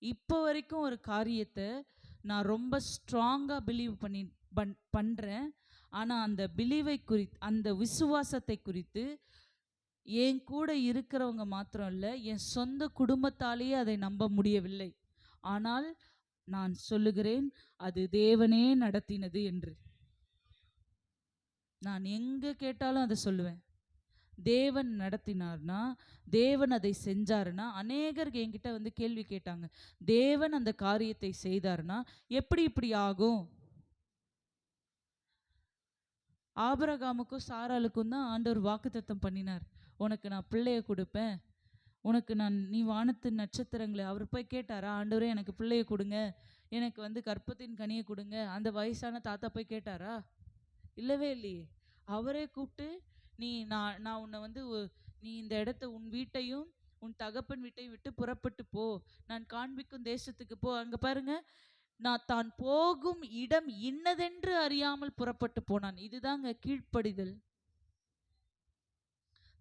இப்போ வரைக்கும் ஒரு காரியத்தை நான் ரொம்ப ஸ்ட்ராங்காக பிலீவ் பண்ணுறேன். ஆனால் அந்த பிலீவை குறித்து, அந்த விசுவாசத்தை குறித்து என் கூட இருக்கிறவங்க மாத்திரம் இல்லை, என் சொந்த குடும்பத்தாலேயே அதை நம்ப முடியவில்லை. ஆனால் நான் சொல்லுகிறேன், அது தேவனே நடத்தினது என்று. நான் எங்கே கேட்டாலும் அதை சொல்லுவேன். தேவன் நடத்தினார்னா, தேவன் அதை செஞ்சாருன்னா, அநேகர் என்கிட்ட வந்து கேள்வி கேட்டாங்க, தேவன் அந்த காரியத்தை செய்தாருன்னா எப்படி இப்படி ஆகும்? ஆபிரகாமுக்கும் சாராளுக்கும் தான் ஆண்டவர் வாக்குத்தத்தம் பண்ணினார். உனக்கு நான் பிள்ளைய கொடுப்பேன், உனக்கு நீ வானத்து நட்சத்திரங்களை. அவர் போய் கேட்டாரா, ஆண்டவரே எனக்கு பிள்ளைய கொடுங்க, எனக்கு வந்து கற்பத்தின் கனியை கொடுங்க? அந்த வயசான தாத்தா போய் கேட்டாரா? இல்லவே இல்லையே. அவரே கூப்பிட்டு, நான் உன்னை வந்து, நீ இந்த இடத்த, உன் வீட்டையும் உன் தகப்பன் வீட்டையும் விட்டு புறப்பட்டு போ, நான் காண்பிக்கும் தேசத்துக்கு போ. அங்கே பாருங்க, நான் தான் போகும் இடம் இன்னதென்று அறியாமல் புறப்பட்டு போனான். இதுதாங்க கீழ்ப்படிதல்.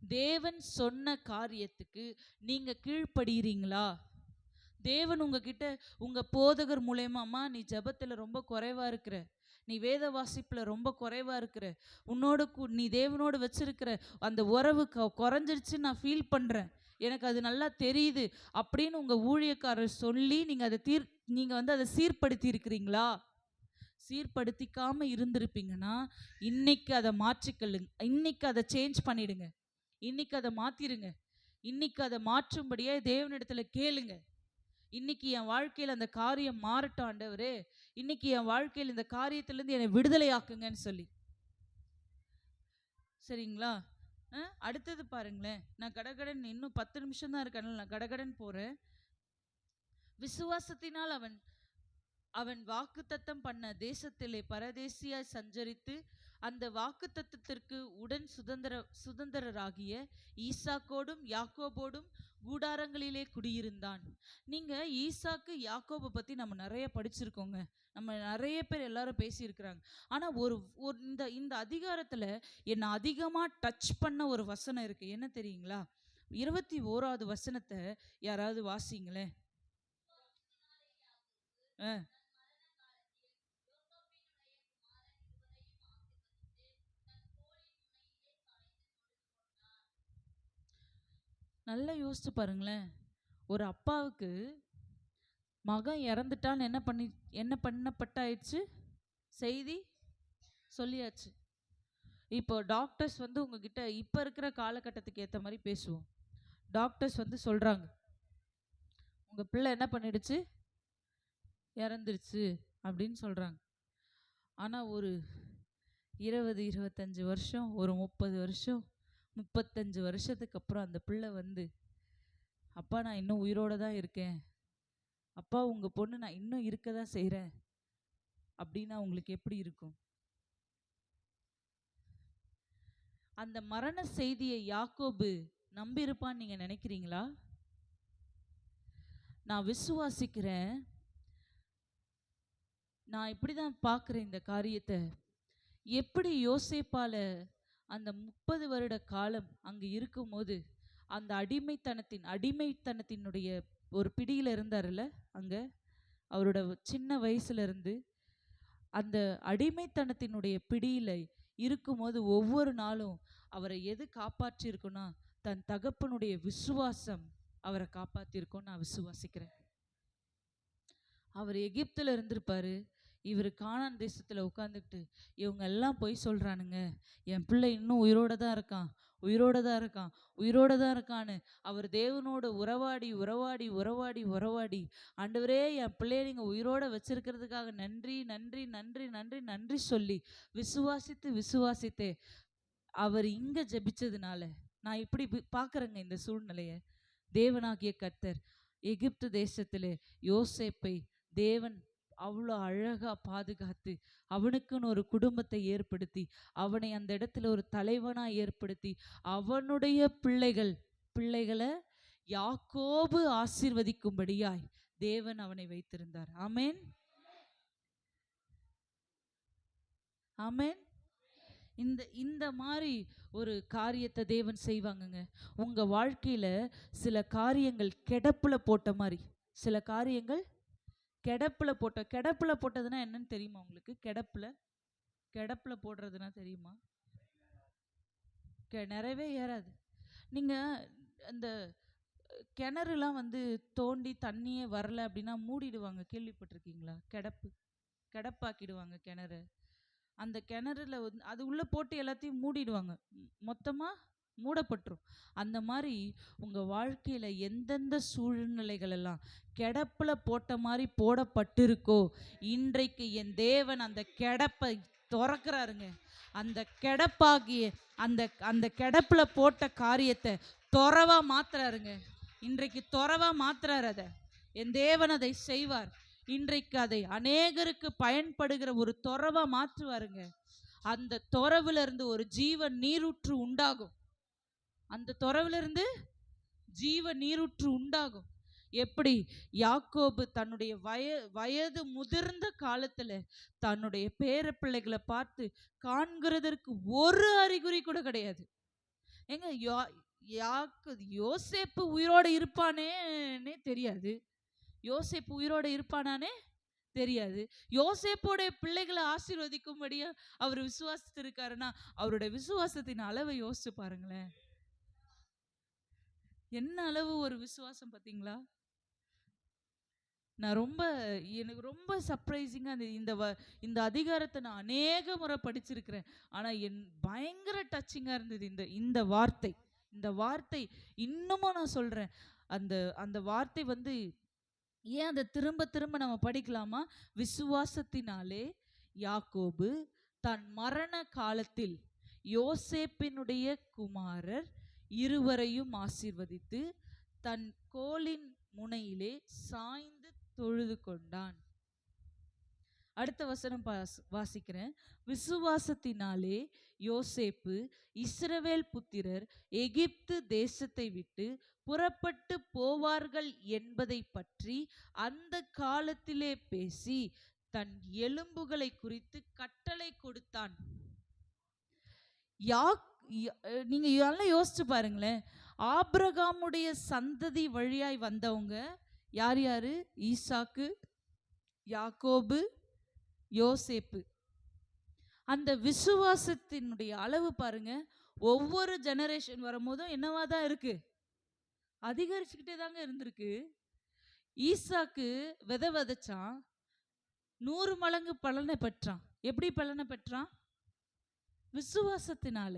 தேவன் சொன்ன காரியத்துக்கு நீங்க கீழ்ப்படுகிறீங்களா? தேவன் உங்ககிட்ட, உங்க போதகர் மூலயமா, நீ ஜபத்துல ரொம்ப குறைவா இருக்கிற, நீ வேத வாசிப்புல ரொம்ப குறைவா இருக்கிற, நீ தேவனோடு வச்சிருக்கிற அந்த உறவு குறைஞ்சிருச்சு, நான் ஃபீல் பண்றேன், எனக்கு அது நல்லா தெரியுது அப்படின்னு உங்க ஊழியக்காரர் சொல்லி நீங்க வந்து அதை சீர்படுத்தி இருக்கிறீங்களா? சீர்படுத்திக்காம இருந்திருப்பீங்கன்னா இன்னைக்கு அதை மாற்றிக்கொள்ளுங்க. இன்னைக்கு அதை சேஞ்ச் பண்ணிடுங்க. இன்னைக்கு அதை மாத்திருங்க. இன்னைக்கு அதை மாற்றும்படியே தேவனிடத்துல கேளுங்க. இன்னைக்கு என் வாழ்க்கையில் அந்த காரியம் மாறட்டும் ஆண்டவரே, இன்னைக்கு என் வாழ்க்கையில் இந்த காரியத்திலேருந்து என்னை விடுதலை ஆக்குங்கன்னு சொல்லி. சரிங்களா? அடுத்தது பாருங்களேன். நான் கடகடன், இன்னும் 10 நிமிஷம் தான் இருக்கனால நான் கடகடன் போறேன். விசுவாசத்தினால் அவன் வாக்குத்தத்தம் பண்ண தேசத்திலே பரதேசியாய் சஞ்சரித்து அந்த வாக்குத்தத்தத்திற்கு உடன் சுதந்திரராகிய ஈசாக்கோடும் யாக்கோபோடும் கூடாரங்களிலே குடியிருந்தான். நீங்க ஈசாக்கு யாக்கோபை பத்தி நம்ம நிறைய படிச்சிருக்கோங்க. நம்ம நிறைய பேர் எல்லாரும் பேசியிருக்கிறாங்க. ஆனா ஒரு இந்த அதிகாரத்துல என்னை அதிகமா டச் பண்ண ஒரு வசனம் இருக்கு. என்ன தெரியுங்களா? 21வது வசனத்தை யாராவது வாசிங்களேன். நல்லா யோசிச்சு பாருங்களேன். ஒரு அப்பாவுக்கு மகன் இறந்துட்டான்னு என்ன பண்ணப்பட்டாயிடுச்சு, செய்தி சொல்லியாச்சு. இப்போ டாக்டர்ஸ் வந்து உங்ககிட்ட இப்போ இருக்கிற காலகட்டத்துக்கு ஏற்ற மாதிரி பேசுவோம். டாக்டர்ஸ் வந்து சொல்கிறாங்க, உங்கள் பிள்ளை என்ன பண்ணிடுச்சு, இறந்துருச்சு அப்படின்னு சொல்கிறாங்க. ஆனால் ஒரு 20-25 வருஷம், ஒரு 30 வருஷம், 35 வருஷத்துக்கு அப்புறம் அந்த பிள்ளை வந்து, அப்பா நான் இன்னும் உயிரோடு தான் இருக்கேன், அப்பா உங்கள் பொண்ணு நான் இன்னும் இருக்க தான் செய்கிறேன் அப்படின்னா உங்களுக்கு எப்படி இருக்கும்? அந்த மரண செய்தியை யாக்கோபு நம்பியிருப்பான்னு நீங்கள் நினைக்கிறீங்களா? நான் விசுவாசிக்கிறேன். நான் இப்படி தான் பார்க்குறேன் இந்த காரியத்தை. எப்படி யோசேப்பால அந்த 30 வருட காலம் அங்கே இருக்கும்போது அந்த அடிமைத்தனத்தினுடைய ஒரு பிடியில் இருந்தார்ல, அங்கே அவரோட சின்ன வயசுலேருந்து அந்த அடிமைத்தனத்தினுடைய பிடியில் இருக்கும்போது ஒவ்வொரு நாளும் அவரை எது காப்பாற்றியிருக்குன்னா, தன் தகப்பனுடைய விசுவாசம் அவரை காப்பாற்றிருக்கோன்னு நான் விசுவாசிக்கிறேன். அவர் எகிப்தில் இருந்திருப்பாரு, இவர் கானான் தேசத்தில் உட்காந்துக்கிட்டு இவங்க எல்லாம் போய் சொல்கிறானுங்க, என் பிள்ளை இன்னும் உயிரோடு தான் இருக்கான், உயிரோடு தான் இருக்கான், உயிரோடு தான் இருக்கான்னு அவர் தேவனோடு உறவாடி உறவாடி உறவாடி உறவாடி, ஆண்டவரே என் பிள்ளையை நீங்கள் உயிரோடு வச்சிருக்கிறதுக்காக நன்றி நன்றி நன்றி நன்றி நன்றி சொல்லி விசுவாசித்தே அவர் இங்கே ஜெபிச்சதுனால நான் இப்படி பார்க்குறேங்க இந்த சூழ்நிலையை. தேவனாகிய கர்த்தர் எகிப்து தேசத்தில் யோசேப்பை தேவன் அவ்வளோ அழகாக பாதுகாத்து அவனுக்குன்னு ஒரு குடும்பத்தை ஏற்படுத்தி அவனை அந்த இடத்துல ஒரு தலைவனாக ஏற்படுத்தி அவனுடைய பிள்ளைகளை யாக்கோபு ஆசீர்வதிக்கும்படியாய் தேவன் அவனை வைத்திருந்தார். ஆமேன், ஆமேன். இந்த மாதிரி ஒரு காரியத்தை தேவன் செய்வாங்கங்க. உங்கள் வாழ்க்கையில் சில காரியங்கள் கிடப்பில் போட்ட மாதிரி, சில காரியங்கள் கிடப்பில் போட்டதுன்னா என்னன்னு தெரியுமா உங்களுக்கு? கிடப்பில் போடுறதுன்னா தெரியுமா? நிறையவே ஏறாது. நீங்கள் அந்த கிணறுலாம் வந்து தோண்டி தண்ணியே வரலை அப்படின்னா மூடிடுவாங்க, கேள்விப்பட்டிருக்கீங்களா? கிடப்பாக்கிடுவாங்க கிணறு. அந்த கிணறுல அது உள்ளே போட்டு எல்லாத்தையும் மூடிடுவாங்க, மொத்தமாக மூடப்பட்டுரும். அந்த மாதிரி உங்கள் வாழ்க்கையில் எந்தெந்த சூழ்நிலைகள் எல்லாம் கிடப்பில் போட்ட மாதிரி போடப்பட்டிருக்கோ, இன்றைக்கு என் தேவன் அந்த கிடப்பை திறக்கிறாருங்க. அந்த கிடப்பாகிய அந்த கிடப்பில் போட்ட காரியத்தை துறவா மாத்துறாருங்க. இன்றைக்கு துறவா மாத்துறாரு. அதை என் தேவன் அதை செய்வார். இன்றைக்கு அதை அநேகருக்கு பயன்படுகிற ஒரு துறவா மாற்றுவாருங்க. அந்த துறவுல இருந்து ஒரு ஜீவ நீரூற்று உண்டாகும். அந்த துறவுல இருந்து ஜீவ நீரூற்று உண்டாகும். எப்படி யாக்கோபு தன்னுடைய வயது முதிர்ந்த காலத்துல தன்னுடைய பேர பிள்ளைகளை பார்த்து காண்கிறதற்கு ஒரு அறிகுறி கூட கிடையாது. எங்க யோசேப்பு உயிரோடு இருப்பானே தெரியாது. யோசேப்பு உயிரோடு இருப்பானே தெரியாது. யோசேப்போடைய பிள்ளைகளை ஆசீர்வதிக்கும்படியா அவர் விசுவாசித்திருக்காருன்னா அவருடைய விசுவாசத்தின் அளவை யோசிச்சு பாருங்களேன். என்ன அளவு ஒரு விசுவாசம் பார்த்தீங்களா? நான் எனக்கு ரொம்ப சர்ப்ரைசிங்காக இந்த அதிகாரத்தை நான் அநேக முறை படிச்சிருக்கிறேன். ஆனால் பயங்கர டச்சிங்காக இருந்தது இந்த வார்த்தை இன்னமும் நான் சொல்கிறேன். அந்த வார்த்தை வந்து ஏன் அதை திரும்ப திரும்ப நம்ம படிக்கலாமா? விசுவாசத்தினாலே யாக்கோபு தன் மரண காலத்தில் யோசேப்பினுடைய குமாரர் இருவரையும் ஆசீர்வதித்து தன் கோலின் முனையிலே சாய்ந்து தொழுது கொண்டான். அடுத்த வசனம் வாசிக்கிறேன். விசுவாசத்தினாலே யோசேப்பு இஸ்ரவேல் புத்திரர் எகிப்து தேசத்தை விட்டு புறப்பட்டு போவார்கள் என்பதை பற்றி அந்த காலத்திலே பேசி தன் எலும்புகளை குறித்து கட்டளை கொடுத்தான். நீங்க நல்லா யோசிச்சு பாருங்களேன். ஆபிரகாமுடைய சந்ததி வழியாய் வந்தவங்க யார் யாரு? ஈசாக்கு, யாக்கோபு, யோசேப்பு. அந்த விசுவாசத்தினுடைய அளவு பாருங்க, ஒவ்வொரு ஜெனரேஷன் வரும்போதும் என்னவா தான் இருக்கு? அதிகரிச்சுக்கிட்டே தாங்க இருந்திருக்கு. ஈசாக்கு விதை விதைச்சான், 100 மடங்கு பலனை பெற்றான். எப்படி பலனை பெற்றான்? விசுவாசத்தினால.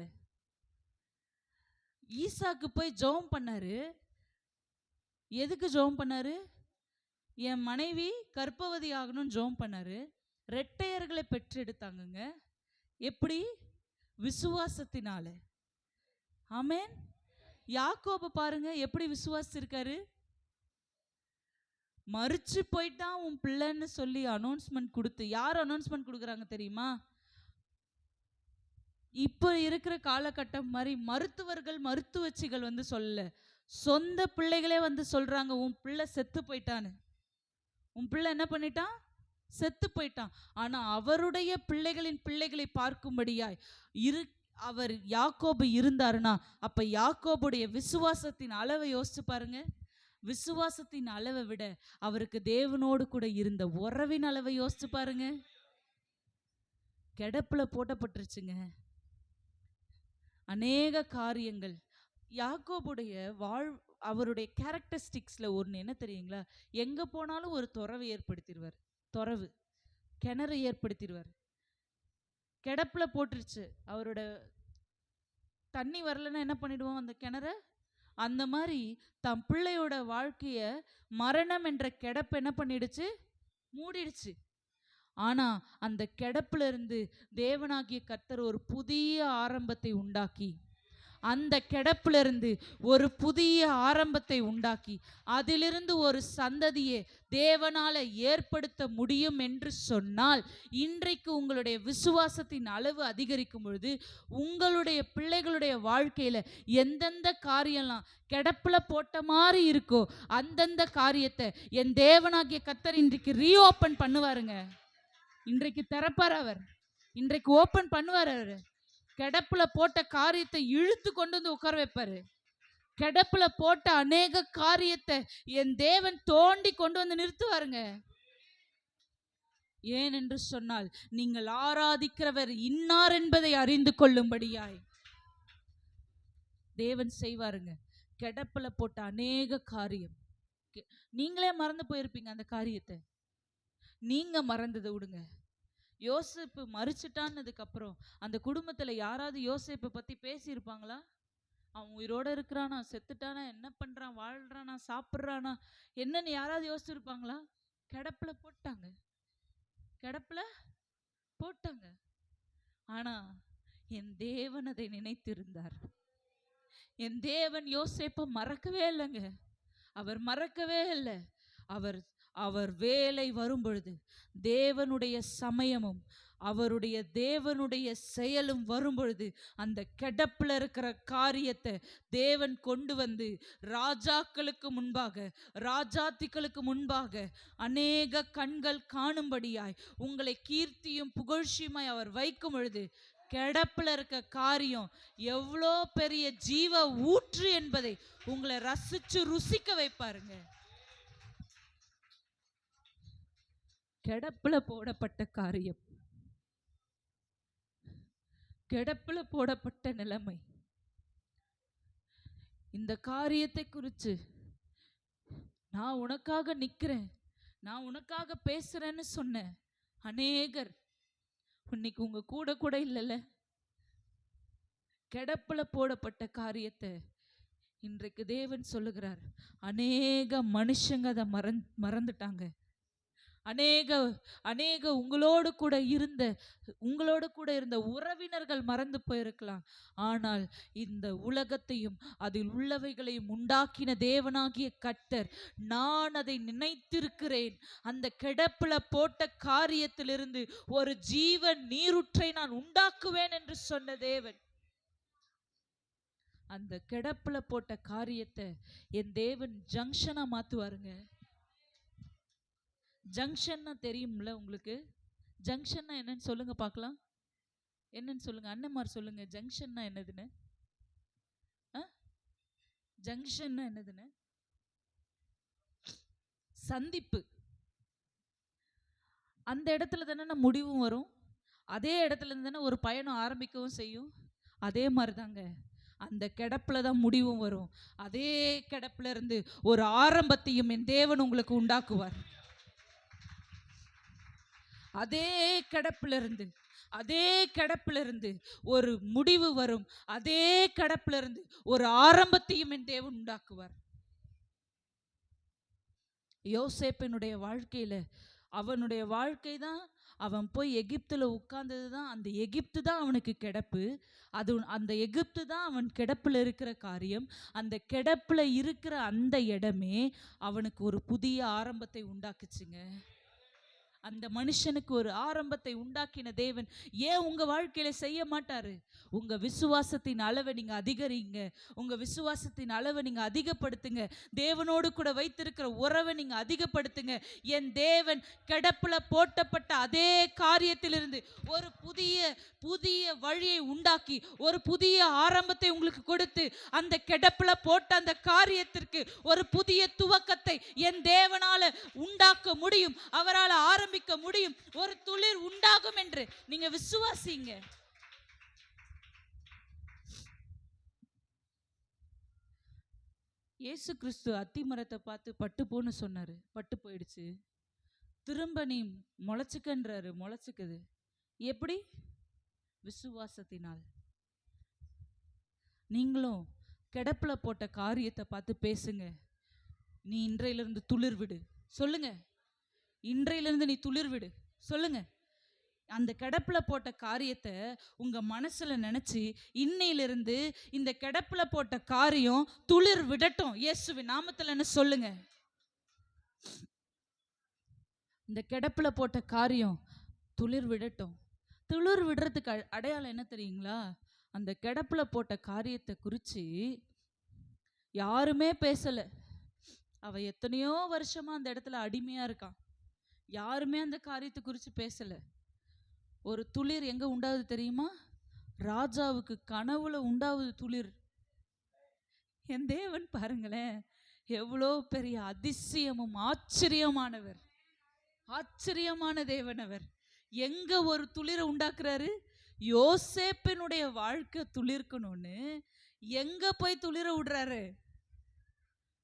ஈசாக்கு போய் ஜெபம் பண்ணாரு. எதுக்கு ஜெபம் பண்ணாரு? என் மனைவி கர்ப்பவதி ஆகணும்னு ஜெபம் பண்ணாரு. ரெட்டையர்களை பெற்றெடுத்தாங்கங்க. எப்படி? விசுவாசத்தினால. ஆமென். யாக்கோபு பாருங்க எப்படி விசுவாசிச்சிருக்காரு. மரிச்சு போயிட்டான் உன் பிள்ளைன்னு சொல்லி அனௌன்ஸ்மெண்ட் கொடுத்து, யார் அனௌன்ஸ்மெண்ட் கொடுக்குறாங்க தெரியுமா? இப்போ இருக்கிற காலகட்டம் மாதிரி மருத்துவர்கள் மருத்துவச்சிகள் வந்து சொல்லல, சொந்த பிள்ளைகளே வந்து சொல்றாங்க உன் பிள்ளை செத்து போயிட்டான்னு. உன் பிள்ளை என்ன பண்ணிட்டான்? செத்து போயிட்டான். ஆனா அவருடைய பிள்ளைகளின் பிள்ளைகளை பார்க்கும்படியாய் அவர் யாக்கோபு இருந்தாருன்னா, அப்ப யாக்கோபுடைய விசுவாசத்தின் அளவை யோசிச்சு பாருங்க. விசுவாசத்தின் அளவை விட அவருக்கு தேவனோடு கூட இருந்த உறவின் அளவை யோசிச்சு பாருங்க. கிடப்புல போட்டப்பட்டுருச்சுங்க அநேக காரியங்கள். யாக்கோபுடைய அவருடைய கேரக்டரிஸ்டிக்ஸ்ல ஒன்று என்ன தெரியுங்களா? எங்க போனாலும் ஒரு துறவு ஏற்படுத்திடுவார். துறவு கிணறு ஏற்படுத்திடுவார். கிடப்புல போட்டுருச்சு, அவரோட தண்ணி வரலன்னா என்ன பண்ணிடுவோம் அந்த கிணற? அந்த மாதிரி தம் பிள்ளையோட வாழ்க்கைய மரணம் என்ற கிடப்பு என்ன பண்ணிடுச்சு? மூடிடுச்சு. ஆனா அந்த கிடப்புல இருந்து தேவனாகிய கர்த்தர் ஒரு புதிய ஆரம்பத்தை உண்டாக்கி, அந்த கிடப்புல இருந்து ஒரு புதிய ஆரம்பத்தை உண்டாக்கி அதிலிருந்து ஒரு சந்ததியை தேவனால ஏற்படுத்த முடியும் என்று சொன்னால், இன்றைக்கு உங்களுடைய விசுவாசத்தின் அளவு அதிகரிக்கும் பொழுது உங்களுடைய பிள்ளைகளுடைய வாழ்க்கையில எந்தெந்த காரியம்லாம் கிடப்புல போட்ட மாதிரி இருக்கோ அந்தந்த காரியத்தை என் தேவனாகிய கர்த்தர் இன்றைக்கு ரீஓப்பன் பண்ணுவாருங்க. இன்றைக்கு திறப்பார் அவர். இன்றைக்கு ஓப்பன் பண்ணுவார் அவர். கிடப்புல போட்ட காரியத்தை இழுத்து கொண்டு வந்து உட்கார வைப்பாரு. கிடப்புல போட்ட அநேக காரியத்தை என் தேவன் தோண்டி கொண்டு வந்து நிறுத்துவாருங்க. ஏன் என்று சொன்னால், நீங்கள் ஆராதிக்கிறவர் இன்னார் என்பதை அறிந்து கொள்ளும்படியாய் தேவன் செய்வாருங்க. கிடப்புல போட்ட அநேக காரியம் நீங்களே மறந்து போயிருப்பீங்க. அந்த காரியத்தை நீங்க மறந்ததை விடுங்க. யோசேப்பு மறிச்சிட்டான்னதுக்கு அப்புறம் அந்த குடும்பத்துல யாராவது யோசேப்பை பத்தி பேசியிருப்பாங்களா? அவன் உயிரோட இருக்கிறானா, செத்துட்டானா, என்ன பண்றான், வாழ்றானா, சாப்பிட்றானா என்னன்னு யாராவது யோசிச்சிருப்பாங்களா? கிடப்புல போட்டாங்க, கிடப்புல போட்டாங்க. ஆனா என் தேவன் அதை நினைத்திருந்தார். என் தேவன் யோசேப்பை மறக்கவே இல்லைங்க. அவர் மறக்கவே இல்லை. அவர் வேலை வரும் பொழுது தேவனுடைய சமயமும் அவருடைய தேவனுடைய செயலும் வரும் பொழுது அந்த கிடப்புல இருக்கிற காரியத்தை தேவன் கொண்டு வந்து ராஜாக்களுக்கு முன்பாக, ராஜாத்திகளுக்கு முன்பாக அநேக கண்கள் காணும்படியாய் உங்களை கீர்த்தியும் புகழ்ச்சியுமாய் அவர் வைக்கும் பொழுது, கிடப்புல இருக்க காரியம் எவ்வளோ பெரிய ஜீவ ஊற்று என்பதை உங்களை ரசிச்சு ருசிக்க வைப்பாருங்க. கிடப்புல போடப்பட்ட காரியம், கிடப்புல போடப்பட்ட நிலைமை. இந்த காரியத்தை குறித்து நான் உனக்காக நிக்கிறேன், நான் உனக்காக பேசுறேன்னு சொன்ன அநேகர் இன்னைக்கு உங்க கூட கூட இல்லைல்ல. கிடப்புல போடப்பட்ட காரியத்தை இன்றைக்கு தேவன் சொல்லுகிறார். அநேக மனுஷங்க அதை மறந்துட்டாங்க. அநேக உங்களோடு கூட இருந்த உறவினர்கள் மறந்து போயிருக்கலாம். ஆனால் இந்த உலகத்தையும் அதில் உள்ளவைகளையும் உண்டாக்கின தேவனாகிய கர்த்தர், நான் அதை நினைத்திருக்கிறேன். அந்த கிடப்புல போட்ட காரியத்திலிருந்து ஒரு ஜீவன் நீரூற்றை நான் உண்டாக்குவேன் என்று சொன்ன தேவன், அந்த கிடப்புல போட்ட காரியத்தை என் தேவன் ஜங்ஷனா மாத்துவாருங்க. ஜங்ஷன்னா தெரியும்ல உங்களுக்கு? ஜங்ஷன்னா என்னன்னு சொல்லுங்க பார்க்கலாம். என்னன்னு சொல்லுங்க, அண்ணன்மார் சொல்லுங்க, ஜங்ஷன்னா என்னதுன்னு? ஜங்ஷன் என்னதுன்னு, சந்திப்பு. அந்த இடத்துல தானே முடிவும் வரும். அதே இடத்துல இருந்து தானே ஒரு பயணம் ஆரம்பிக்கவும் செய்யும். அதே மாதிரி தாங்க அந்த கிடப்புல தான் முடிவும் வரும். அதே கிடப்புல இருந்து ஒரு ஆரம்பத்தையும் என் தேவன் உங்களுக்கு உண்டாக்குவார். அதே கிடப்புல இருந்து ஒரு முடிவு வரும். அதே கிடப்புல இருந்து ஒரு ஆரம்பத்தையும் என் தேவன் உண்டாக்குவார். யோசேப்பினுடைய வாழ்க்கையில அவனுடைய வாழ்க்கை தான், அவன் போய் எகிப்துல உட்கார்ந்தது தான், அந்த எகிப்து தான் அவனுக்கு கிடப்பு. அந்த எகிப்து தான் அவன் கிடப்புல இருக்கிற காரியம். அந்த கிடப்புல இருக்கிற அந்த இடமே அவனுக்கு ஒரு புதிய ஆரம்பத்தை உண்டாக்குச்சுங்க. அந்த மனுஷனுக்கு ஒரு ஆரம்பத்தை உண்டாக்கின தேவன் ஏன் உங்க வாழ்க்கையில செய்ய மாட்டாரு? உங்க விசுவாசத்தின் அளவை நீங்க அதிகரிங்க. உங்க விசுவாசத்தின் அளவை நீங்க அதிகப்படுத்துங்க. தேவனோடு கூட வைத்திருக்கிற உறவை நீங்க அதிகப்படுத்துங்க. என் தேவன் கிடப்புல போட்டப்பட்ட அதே காரியத்திலிருந்து ஒரு புதிய வழியை உண்டாக்கி ஒரு புதிய ஆரம்பத்தை உங்களுக்கு கொடுத்து அந்த கிடப்புல போட்ட அந்த காரியத்திற்கு ஒரு புதிய துவக்கத்தை என் தேவனால உண்டாக்க முடியும். அவரால் ஆரம்பிக்க முடியும். ஒரு துளிர் உண்டாகும் என்று நீங்க விசுவாசிங்க. இயேசு கிறிஸ்து அத்தி மரத்தை பார்த்து பட்டு போன்னு சொன்னாரு, பட்டு போயிடுச்சு. திரும்ப நீ முளைச்சுக்கன்றாரு, முளைச்சுக்குது. எப்படி? விசுவாசத்தினால். நீங்களும் கிடப்புல போட்ட காரியத்தை பார்த்து பேசுங்க. நீ இன்றையிலிருந்து துளிர் விடு சொல்லுங்க. இன்றையிலிருந்து நீ துளிர் விடு சொல்லுங்க. அந்த கிடப்புல போட்ட காரியத்தை உங்க மனசுல நினைச்சு இன்னையிலிருந்து இந்த கிடப்புல போட்ட காரியம் துளிர் விடட்டும் இயேசுவின் நாமத்துலன்னு சொல்லுங்க. இந்த கிடப்புல போட்ட காரியம் துளிர் விடட்டும். துளிர் விடுறதுக்கு அடையாளம் என்ன தெரியுங்களா? அந்த கிடப்புல போட்ட காரியத்தை குறித்து யாருமே பேசல. அவ எத்தனையோ வருஷமா அந்த இடத்துல அடிமையா இருக்கான். யாருமே அந்த காரியத்தை குறித்து பேசல. ஒரு துளிர் எங்க உண்டாவது தெரியுமா? ராஜாவுக்கு கனவுல உண்டாவது துளிர். என் தேவன் பாருங்களேன், எவ்வளோ பெரிய அதிசயமும் ஆச்சரியமானவர், ஆச்சரியமான தேவன் அவர். எங்க ஒரு துளிரை உண்டாக்குறாரு? யோசேப்பினுடைய வாழ்க்கை துளிர்க்கணும்னு எங்க போய் துளிர விடுறாரு?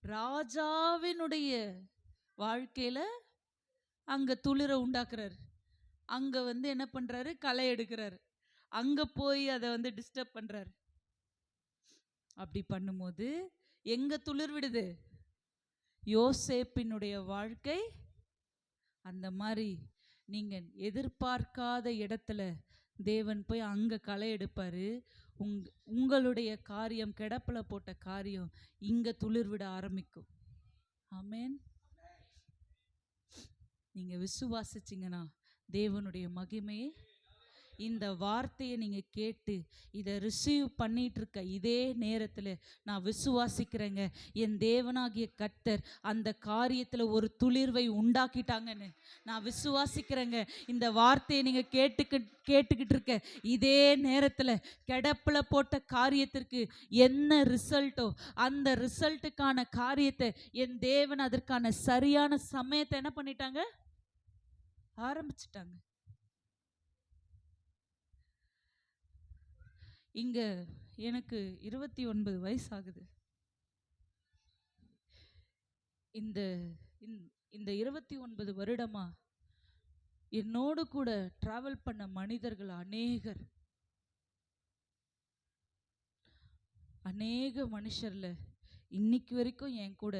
ராஜாவினுடைய வாழ்க்கையில அங்க துளிர உண்டாக்குறாரு. அங்க என்ன பண்றாரு? களை எடுக்கிறாரு. அங்க போய் அதை டிஸ்டர்ப் பண்றாரு. அப்படி பண்ணும்போது எங்க துளிர் விடுது? யோசேப்பினுடைய வாழ்க்கை அந்த மாதிரி. நீங்க எதிர்பார்க்காத இடத்துல தேவன் போய் அங்க களை எடுப்பாரு. உங்களுடைய காரியம், கிடப்புல போட்ட காரியம் இங்க துளிர் விட ஆரம்பிக்கும். ஆமென். நீங்க விசுவாசிச்சீங்கன்னா தேவனுடைய மகிமையை, இந்த வார்த்தையை நீங்க கேட்டு இதை ரிசீவ் பண்ணிட்டு இருக்க இதே நேரத்தில் நான் விசுவாசிக்கிறேங்க, என் தேவனாகிய கர்த்தர் அந்த காரியத்தில் ஒரு துளிர்வை உண்டாக்கிட்டாங்கன்னு நான் விசுவாசிக்கிறேங்க. இந்த வார்த்தையை நீங்க கேட்டுக்கிட்டு இருக்க இதே நேரத்தில் கிடப்புல போட்ட காரியத்திற்கு என்ன ரிசல்ட்டோ அந்த ரிசல்ட்டுக்கான காரியத்தை என் தேவன் அதற்கான சரியான சமயத்தை என்ன பண்ணிட்டாங்க? ஆரம்பிச்சிட்டாங்க. இங்க எனக்கு 29 வயசு ஆகுது. இந்த இந்த 29 வருடமா என்னோடு கூட டிராவல் பண்ண மனிதர்கள் அநேக மனுஷர்ல இன்னைக்கு வரைக்கும் என் கூட,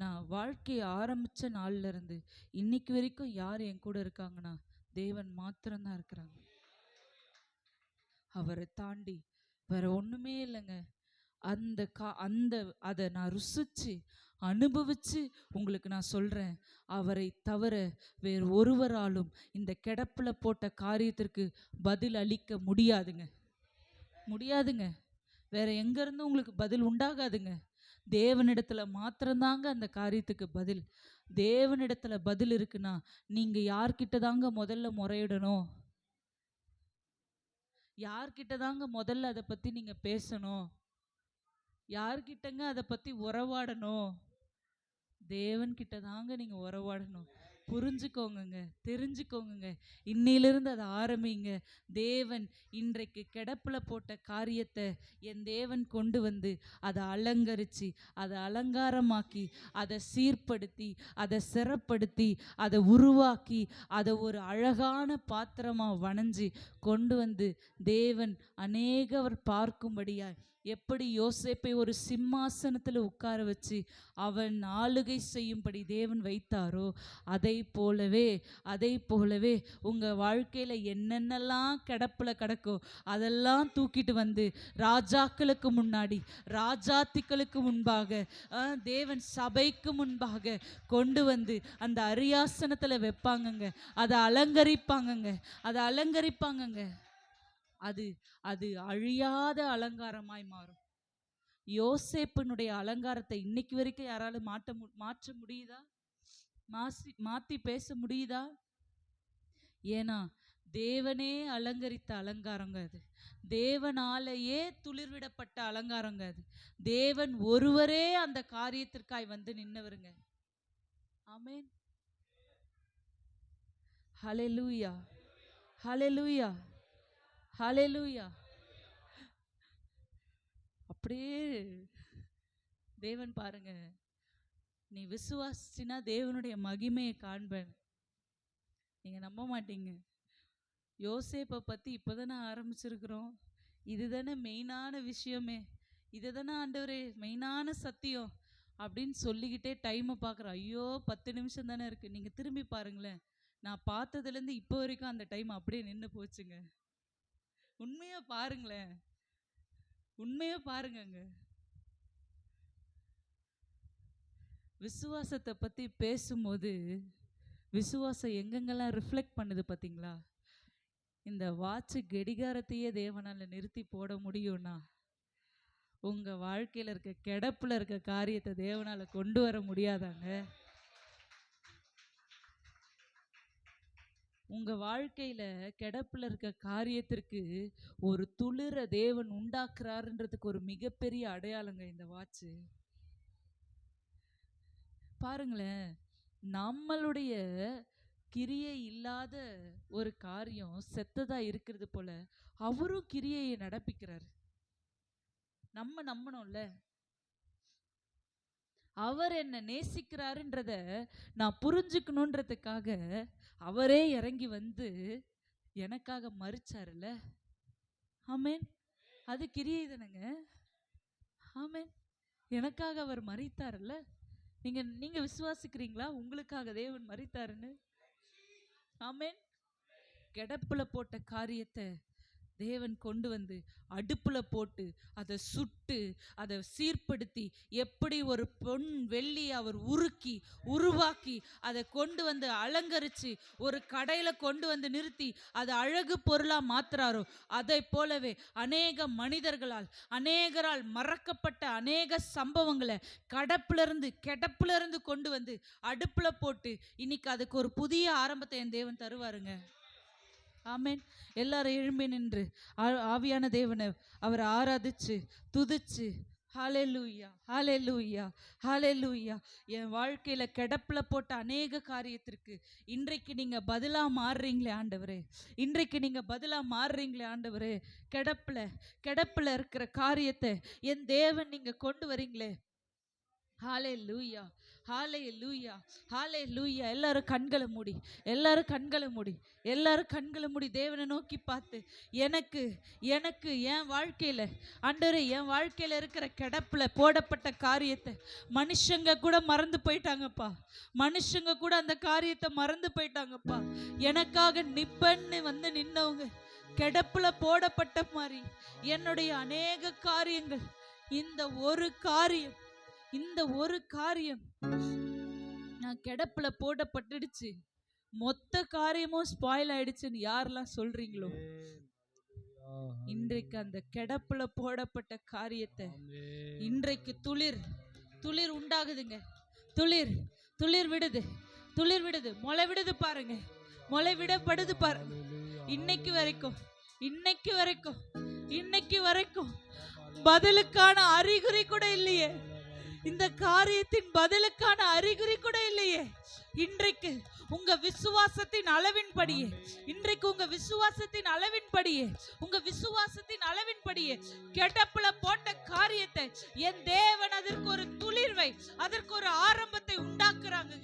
நான் வாழ்க்கையை ஆரம்பிச்ச நாள்ல இருந்து இன்னைக்கு வரைக்கும் யார் என் கூட இருக்காங்கன்னா தேவன் மாத்திரம்தான் இருக்கிறாங்க. அவரை தாண்டி வேற ஒண்ணுமே இல்லைங்க. அதை நான் ருசிச்சு அனுபவிச்சு உங்களுக்கு நான் சொல்றேன், அவரை தவிர வேறு ஒருவராலும் இந்த கிடப்புல போட்ட காரியத்திற்கு பதில் அளிக்க முடியாதுங்க. வேற எங்க இருந்து உங்களுக்கு பதில் உண்டாகாதுங்க. தேவனிடத்துல மாத்திரம்தாங்க அந்த காரியத்துக்கு பதில். தேவனிடத்துல பதில் இருக்குன்னா நீங்க யார்கிட்ட தாங்க முதல்ல முறையிடணும்? யார்கிட்ட தாங்க முதல்ல அதை பத்தி நீங்க பேசணும்? யார்கிட்டங்க அதை பற்றி உறவாடணும்? தேவன் கிட்ட தாங்க நீங்க உறவாடணும். புரிஞ்சுக்கோங்கங்க, தெரிஞ்சுக்கோங்கங்க. இன்னிலிருந்து அதை ஆரம்பிங்க. தேவன் இன்றைக்கு கிடப்புல போட்ட காரியத்தை என் தேவன் கொண்டு வந்து அதை அலங்கரித்து, அதை அலங்காரமாக்கி, அதை சீர்படுத்தி, அதை சிறப்படுத்தி, அதை உருவாக்கி, அதை ஒரு அழகான பாத்திரமாக வணைஞ்சி கொண்டு வந்து தேவன் அநேகவர் பார்க்கும்படியாய், எப்படி யோசேப்பை ஒரு சிம்மாசனத்தில் உட்கார வச்சு அவன் ஆளுகை செய்யும்படி தேவன் வைத்தாரோ, அதை போலவே உங்கள் வாழ்க்கையில் என்னென்னலாம் கிடப்பில் கிடக்கோ அதெல்லாம் தூக்கிட்டு வந்து ராஜாக்களுக்கு முன்னாடி, ராஜாத்திகளுக்கு முன்பாக, தேவன் சபைக்கு முன்பாக கொண்டு வந்து அந்த அரியாசனத்தில் வைப்பாங்கங்க. அதை அலங்கரிப்பாங்கங்க. அது அது அழியாத அலங்காரமாய் மாறும். யோசேப்பினுடைய அலங்காரத்தை இன்னைக்கு வரைக்கும் யாராலும் மாற்ற முடியுதா? மாற்றி பேச முடியுதா? ஏன்னா தேவனே அலங்கரித்த அலங்காரங்க அது. தேவனாலேயே துளிர்விடப்பட்ட அலங்காரங்க அது. தேவன் ஒருவரே அந்த காரியத்திற்காய் வந்து நின்னவருங்க. ஆமென். ஹல்லேலூயா, ஹல்லேலூயா, ஹல்லேலூயா. அப்படியே தேவன் பாருங்க, நீ விசுவாசிச்சினா தேவனுடைய மகிமையை காண்பேன். நீங்க நம்ப மாட்டீங்க. யோசேப்பை பற்றி இப்போதானே ஆரம்பிச்சிருக்கிறோம். இதுதானே மெயினான விஷயமே, இதுதானே ஆண்டவரே மெயினான சத்தியம் அப்படின்னு சொல்லிக்கிட்டே டைமை பார்க்குறோம். ஐயோ 10 நிமிஷம் தானே இருக்குது. நீங்கள் திரும்பி பாருங்களேன், நான் பார்த்ததுலேருந்து இப்போ வரைக்கும் அந்த டைம் அப்படியே நின்று போச்சுங்க. உண்மையாக பாருங்களேன், உண்மையாக பாருங்கங்க. விசுவாசத்தை பற்றி பேசும்போது விசுவாசம் எங்கெங்கெல்லாம் ரிஃப்ளெக்ட் பண்ணுது பார்த்தீங்களா? இந்த வாட்சு கடிகாரத்தையே தேவனால் நிறுத்தி போட முடியும்னா, உங்கள் வாழ்க்கையில் இருக்க கிடப்பில் இருக்க காரியத்தை தேவனால் கொண்டு வர முடியாதாங்க? உங்கள் வாழ்க்கையில் கிடப்பில் இருக்க காரியத்திற்கு ஒரு துளிர தேவன் உண்டாக்குறாருன்றதுக்கு ஒரு மிகப்பெரிய அடையாளங்க இந்த வாட்சு. பாருங்களேன், நம்மளுடைய கிரியை இல்லாத ஒரு காரியம் செத்ததா இருக்கிறது போல அவரும் கிரியையை நடப்பிக்கிறார். நம்ம நம்பணும்ல, அவர் என்ன நேசிக்கிறாருன்றத நான் புரிஞ்சுக்கணுன்றதுக்காக அவரே இறங்கி வந்து எனக்காக மரிச்சாருல்ல. ஆமென். அது கிரியை தானங்க. ஆமென். எனக்காக அவர் மரித்தாருல்ல. நீங்க விசுவாசிக்கிறீங்களா உங்களுக்காக தேவன் மரித்தாருன்னு? ஆமென். கிடப்புல போட்ட காரியத்தை தேவன் கொண்டு வந்து அடுப்புல போட்டு அதை சுட்டு அதை சீர்படுத்தி, எப்படி ஒரு பொன் வெள்ளி அவர் உருவாக்கி அதை கொண்டு வந்து அலங்கரித்து ஒரு கடையில் கொண்டு வந்து நிறுத்தி அதை அழகு பொருளாக மாத்துறாரோ, அதை போலவே அநேக மனிதர்களால் அநேகரால் மறக்கப்பட்ட அநேக சம்பவங்களை கிடப்பிலிருந்து கொண்டு வந்து அடுப்புல போட்டு இன்னைக்கு அதுக்கு ஒரு புதிய ஆரம்பத்தை என் தேவன் தருவாருங்க. ஆமென். எல்லாரும் எழும்பி நின்று ஆவியான தேவனை அவரை ஆராதிச்சு துதிச்சு ஹல்லேலூயா, ஹல்லேலூயா, ஹல்லேலூயா. என் வாழ்க்கையில் கிடப்பில் போட்ட அநேக காரியத்திற்கு இன்றைக்கு நீங்கள் பதிலாக மாறுறீங்களே ஆண்டவரே, இன்றைக்கு நீங்கள் பதிலாக மாறுறீங்களே ஆண்டவரே. கிடப்பில் இருக்கிற காரியத்தை என் தேவன் நீங்கள் கொண்டு வரீங்களே. ஹல்லேலூயா, ஹல்லேலூயா, ஹல்லேலூயா. எல்லாரும் கண்களை மூடி தேவனை நோக்கி பார்த்து, எனக்கு என் வாழ்க்கையில் ஆண்டவரே, என் வாழ்க்கையில் இருக்கிற கிடப்பில் போடப்பட்ட காரியத்தை மனுஷங்க கூட மறந்து போயிட்டாங்கப்பா. மனுஷங்க கூட அந்த காரியத்தை மறந்து போயிட்டாங்கப்பா. எனக்காக நிப்பன்னு வந்து நின்னவங்க கிடப்புல போடப்பட்ட மாதிரி என்னுடைய அநேக காரியங்கள், இந்த ஒரு காரியம் நான் கிடப்புல போடப்பட்டுடுச்சு, மொத்த காரியமும் ஸ்பாயில் ஆயிடுச்சுன்னு யாரெல்லாம் சொல்றீங்களோ, இன்றைக்கு அந்த கிடப்புல போடப்பட்ட காரியத்தை இன்றைக்கு துளிர் உண்டாகுதுங்க. துளிர் விடுது, முளை விடுது பாருங்க, முளை விடப்படுது பாருங்க. இன்னைக்கு வரைக்கும் பதிலுக்கான அறிகுறி கூட இல்லையே, இந்த காரியத்தின் பதிலுக்கான அறிகுறி கூட இல்லையே. இன்றைக்கு உங்க விசுவாசத்தின் அளவின்படியே, இன்றைக்கு உங்க விசுவாசத்தின் அளவின்படியே, உங்க விசுவாசத்தின் அளவின்படியே கெடப்புல போட்ட காரியத்தை என் தேவன் அதற்கு ஒரு துளிர்வை, அதற்கு ஒரு ஆரம்பத்தை உண்டாக்குறாங்க.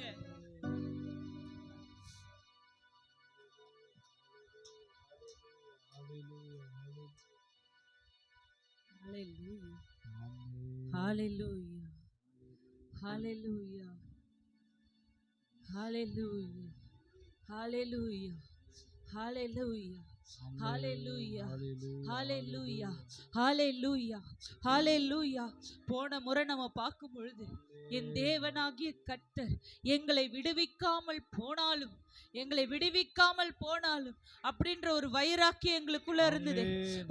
Hallelujah. Hallelujah. Hallelujah. Hallelujah. Hallelujah. Hallelujah. Hallelujah. Hallelujah. Hallelujah. போன முறை நம்ம பார்க்கும் பொழுது என் தேவனாகிய கர்த்தர் எங்களை விடுவிக்காமல் போனாலும், எங்களை விடுவிக்காமல் போனாலும் அப்படின்ற ஒரு வைராக்கியம் எங்களுக்குள்ள இருந்தது.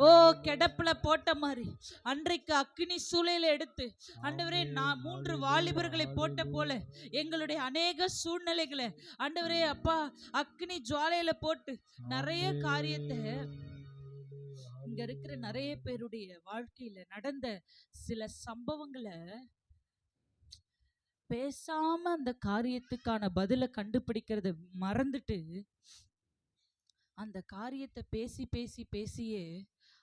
ஓ, கிடப்புல போட்ட மாதிரி அன்றைக்கு அக்கினி சூளையில எடுத்து ஆண்டவரே, நான் 3 வாலிபர்களை போட்ட போல எங்களுடைய அநேக சூழ்நிலைகளை ஆண்டவரே அப்பா அக்கினி ஜுவாலையில போட்டு நிறைய காரியத்தை, இங்க இருக்கிற நிறைய பேருடைய வாழ்க்கையில நடந்த சில சம்பவங்களை பேசாம அந்த காரியத்துக்கான பதிலை கண்டுபிடிக்கிறத மறந்துட்டு அந்த காரியத்தை பேசி பேசி பேசியே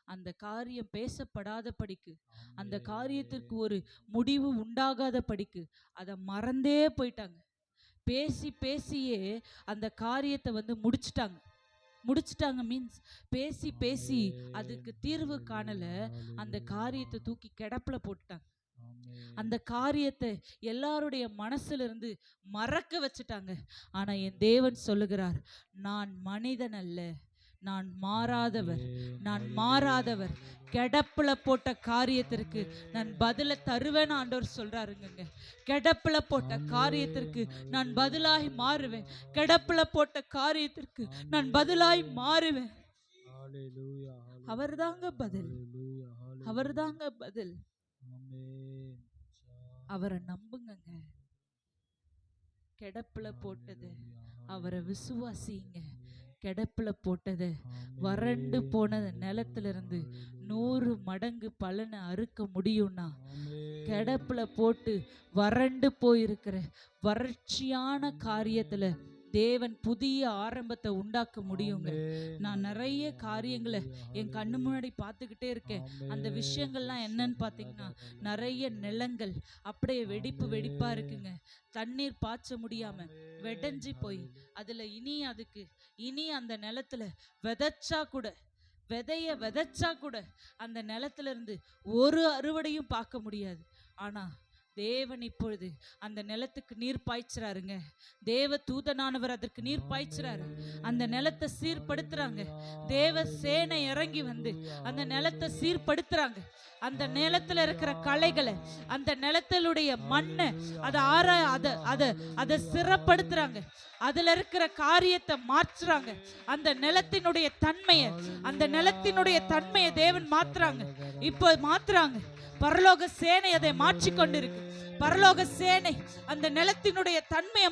அந்த காரியம் பேசப்படாத படிக்கு, அந்த காரியத்திற்கு ஒரு முடிவு உண்டாகாத படிக்கு அதை மறந்தே போயிட்டாங்க. பேசி பேசியே அந்த காரியத்தை முடிச்சிட்டாங்க மீன்ஸ் பேசி பேசி அதுக்கு தீர்வு காணல, அந்த காரியத்தை தூக்கி கிடப்புல போட்டுட்டாங்க. அந்த காரியத்தை எல்லாருடைய மனசுல இருந்து மறக்க வச்சுட்டாங்க. ஆனா என் தேவன் சொல்லுகிறார், நான் மனிதன் அல்ல, நான் மாறாதவர். கிடப்புல போட்ட காரியத்திற்கு நான் பதில தருவேன் ஆண்டவர் சொல்றாருங்க. கிடப்புல போட்ட காரியத்திற்கு நான் பதிலாய் மாறுவேன். கிடப்புல போட்ட காரியத்திற்கு நான் பதிலாய் மாறுவேன். அவர்தாங்க பதில், அவர்தாங்க பதில். அவரை நம்புங்க. கிடப்புல போட்டது அவரை விசுவாசிங்க. கிடப்புல போட்டது வறண்டு போன நிலத்துல இருந்து 100 மடங்கு பலனை அறுக்க முடியும்னா, கிடப்புல போட்டு வறண்டு போயிருக்கிற வறட்சியான காரியத்துல தேவன் புதிய ஆரம்பத்தை உண்டாக்க முடியுங்க. நான் நிறைய காரியங்களை என் கண்ணு முன்னாடி பார்த்துக்கிட்டே இருக்கேன். அந்த விஷயங்கள்லாம் என்னன்னு பார்த்தீங்கன்னா, நிறைய நிலங்கள் அப்படியே வெடிப்பா இருக்குங்க. தண்ணீர் பாய்ச்ச முடியாம வெடைஞ்சி போய் அதுல இனி அந்த நிலத்துல விதைச்சா கூட அந்த நிலத்துல இருந்து ஒரு அறுவடையும் பார்க்க முடியாது. ஆனா தேவன் இப்பொழுது அந்த நிலத்துக்கு நீர் பாய்ச்சுறாருங்க. தேவ தூதனானவர் அதற்கு நீர் பாய்ச்சுறாரு. அந்த நிலத்தை சீர்படுத்துறாங்க. தேவ சேனை இறங்கி வந்து அந்த நிலத்தை சீர்படுத்துறாங்க. அந்த நிலத்துல இருக்கிற களைகளை, அந்த நிலத்திலுடைய மண்ணை அதை சிறப்படுத்துறாங்க. அதுல இருக்கிற காரியத்தை மாற்றுறாங்க. அந்த நிலத்தினுடைய தன்மையை தேவன் மாத்துறாங்க. இப்போ மாத்துறாங்க. பரலோக சேனை அதை மாற்றிக்கொண்டிருக்கு. பரலோக சேனை அந்த நிலத்தினுடைய தன்மையை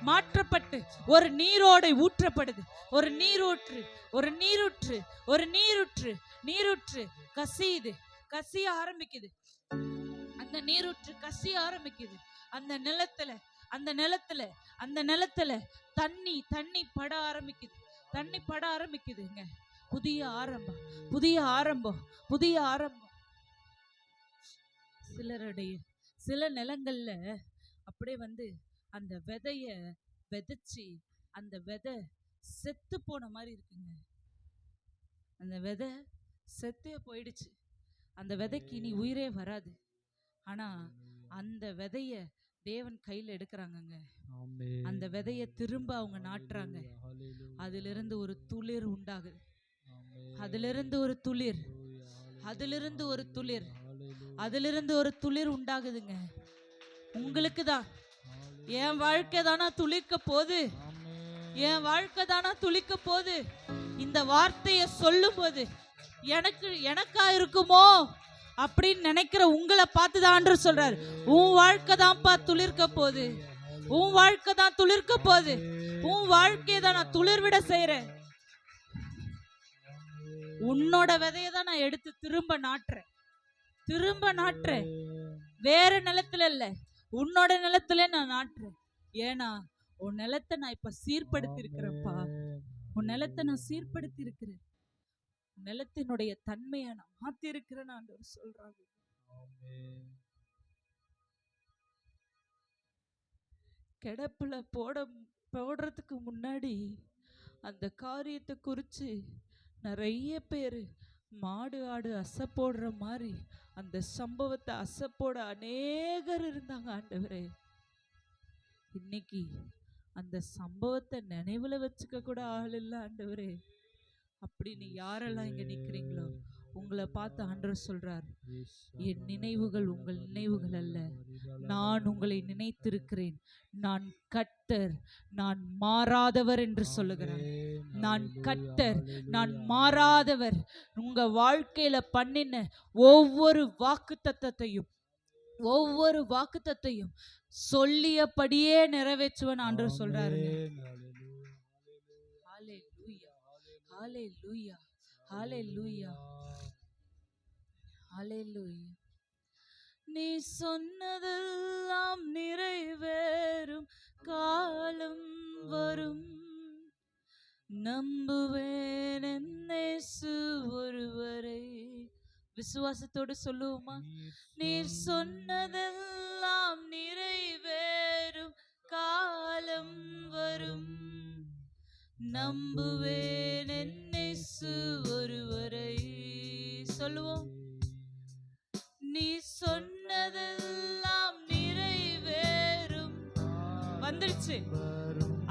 மாற்றப்பட்டு ஒரு நீரோடை ஊற்றப்படுது. ஒரு நீரூற்று கசிய ஆரம்பிக்குது. அந்த நீரூற்று கசிய ஆரம்பிக்குது. அந்த நிலத்துல தண்ணி பட ஆரம்பிக்குதுங்க. புதிய ஆரம்பம். சில நிலங்கள்ல அப்படியே வந்து அந்த விதைய விதைச்சு அந்த விதை செத்து போன மாதிரி இருக்குங்க. அந்த விதை செத்தே போயிடுச்சு. அந்த விதைக்கு இனி உயிரே வராது. ஆனா அந்த விதைய தேவன் கையில எடுக்கிறாங்கங்க. அந்த விதைய திரும்ப அவங்க நாட்டுறாங்க. அதிலிருந்து ஒரு துளிர் உண்டாகுது. அதிலிருந்து ஒரு துளிர் உண்டாகுதுங்க. உங்களுக்கு தான். என் வாழ்க்கை தானா துளிக்க போது. இந்த வார்த்தையை சொல்லும் போது எனக்கா இருக்குமோ அப்படின்னு நினைக்கிற உங்களை பார்த்துதான் ஆண்டவர் சொல்றாரு, உன் வாழ்க்கை தான்ப்பா துளிர்க்க போகுது. உன் வாழ்க்கையை தான் நான் துளிர்விட செய்யறேன். உன்னோட விதையை தான் நான் எடுத்து திரும்ப நாட்டுறேன். வேற நிலத்துல இல்ல, உன்னோட நிலத்துல நான் நாட்டுறேன். ஏன்னா உன் நிலத்தை நான் இப்ப சீர்படுத்தி இருக்கிறேன்ப்பா. உன் நிலத்தை நான் சீர்படுத்தி இருக்கிறேன். நிலத்தினுடைய தன்மையை நான் மாத்தி இருக்கிறேன்னு ஆண்டவர் சொல்றாங்க. கிடப்புல போடுறதுக்கு முன்னாடி அந்த காரியத்தை குறித்து நிறைய பேர் மாடு ஆடு அசை போடுற மாதிரி அந்த சம்பவத்தை அசை போட அநேகர் இருந்தாங்க ஆண்டவரே. இன்னைக்கு அந்த சம்பவத்தை நினைவுல வச்சுக்க கூட ஆள் இல்லை ஆண்டவரே. அப்படின்னு யாரெல்லாம் இங்க நிக்கிறீங்களோ உங்களை பார்த்து ஆண்டவர் சொல்றார், என் நினைவுகள் உங்கள் நினைவுகள் அல்ல, நான் உங்களை நினைத்திருக்கிறேன். நான் கர்த்தர், நான் மாறாதவர் என்று சொல்லுகிறேன். நான் கர்த்தர், நான் மாறாதவர். உங்க வாழ்க்கையில பண்ணின ஒவ்வொரு வாக்குத்தத்தத்தையும் சொல்லியபடியே நிறைவேற்றுவன் ஆண்டவர் சொல்றாரு. ஹல்லேலூயா, ஹல்லேலூயா, ஹல்லேலூயா. நீ சொன்னதெல்லாம் நிறைவேறும் காலம் வரும், நம்புவேன் என் இயேசு ஒருவரை. விசுவாசத்தோடு சொல்லுவோமா? நீர் சொன்னதெல்லாம் நிறைவேறும் காலம் வரும், நம்புவேன் என் இயேசு ஒருவரை. சொல்லுவோம். நீ சொன்னதெல்லாம் நிறைவேறும். வந்துருச்சு,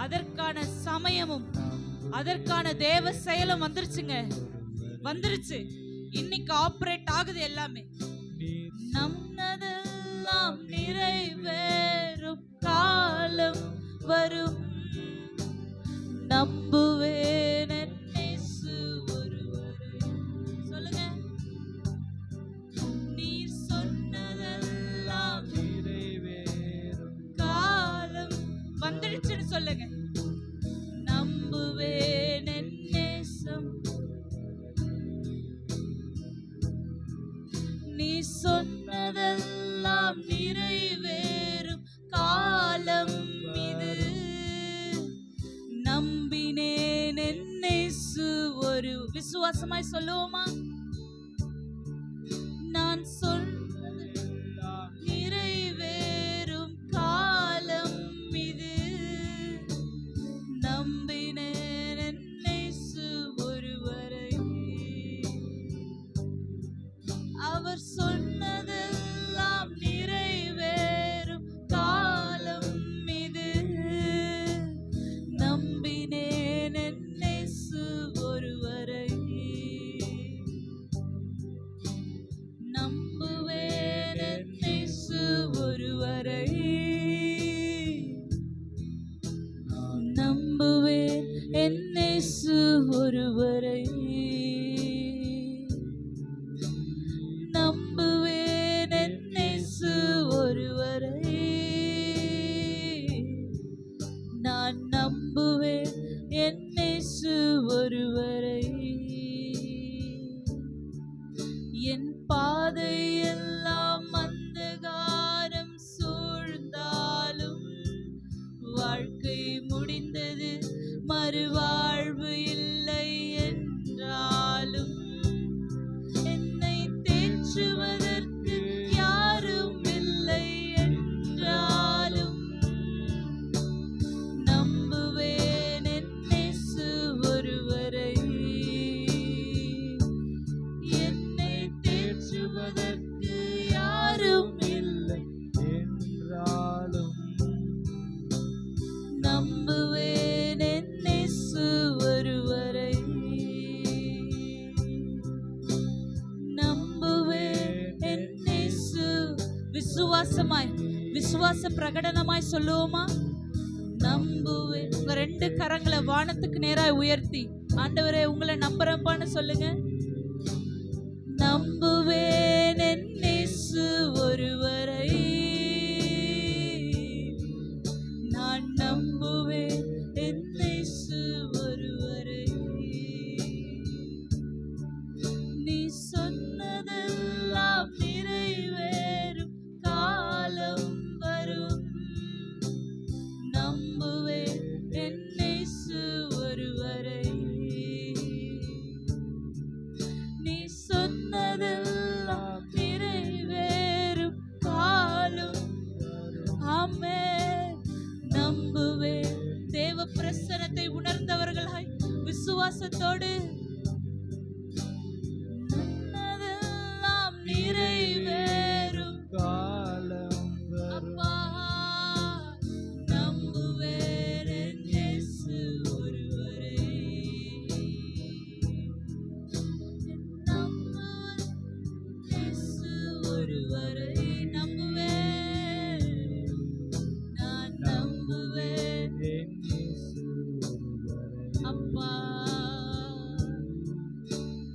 அதற்கான சமயமும் அதற்கான தேவ செயலும் வந்துருச்சு. இன்னைக்கு ஆபரேட் ஆகுது எல்லாமே. நம்மதெல்லாம் நிறைவேறும் காலம் வரும், நம்புவேன் என் இயேசு ஒருவரை. சொல்லுங்க. நீ சொன்னதெல்லாம் நிறைவேறும் காலம் வந்துடுச்சுன்னு சொல்லுங்க. நம்புவேன் என் நேசம். நீ சொன்னதெல்லாம் நிறைவேறும் காலம் இது, நம்பினேன் என் இயேசு ஒரு. விசுவாசமாய் சொல்லுவோமா? நான் சொன்னதெல்லாம் நிறைவேறும் காலம் இது, நம்பினேன் என் இயேசு ஒருவரை. அவர் சொன்னதெல்லாம் நிறைவேறும் காலம் இது, நம்பினேன் என் இயேசு ஒருவரை. நம்புவேன் என் இயேசு ஒருவரை. நம்புவேன் என் இயேசு ஒருவரை. நம்புவேன் என் இயேசு ஒருவரை. நான் நம்புவேன் என் இயேசு ஒருவரை. என் பாதையெல்லாம் அந்தகாரம் சூழ்ந்தாலும், வாழ்க்கை முடிந்தது மறுவாழ்வு இல்லை என்றாலும், என்னை தேற்றுவதற்கு யாரும் இல்லை என்றாலும், நம்புவேன் என் இயேசு ஒருவரை. என்னை தேற்றுவதற்கு யாரும் இல்லை என்றாலும், நம்புவேன் என் இயேசு ஒருவரை. நம்புவேன் என் இயேசு. விசுவாசமாய், விசுவாச பிரகடனமாய் சொல்லுவோமா? நம்புவேன். உங்க ரெண்டு கரங்களை வானத்துக்கு நேராய் உயர்த்தி, ஆண்டவரே உங்களை நம்புறப்பான்னு சொல்லுங்க. நம்புவேன் என் இயேசு ஒருவரை. நான் நம்புவேன் என் இயேசு ஒருவரை. விசுவாசத்தோடு நல்லதெல்லாம் நிறைவேறும் காலம் அப்பா நம்புவேன் என் இயேசு ஒருவரை. நம்புவேன் இயேசு ஒருவரை நம்புவேன். நான் நம்புவேன் என் இயேசு ஒருவரை. அப்பா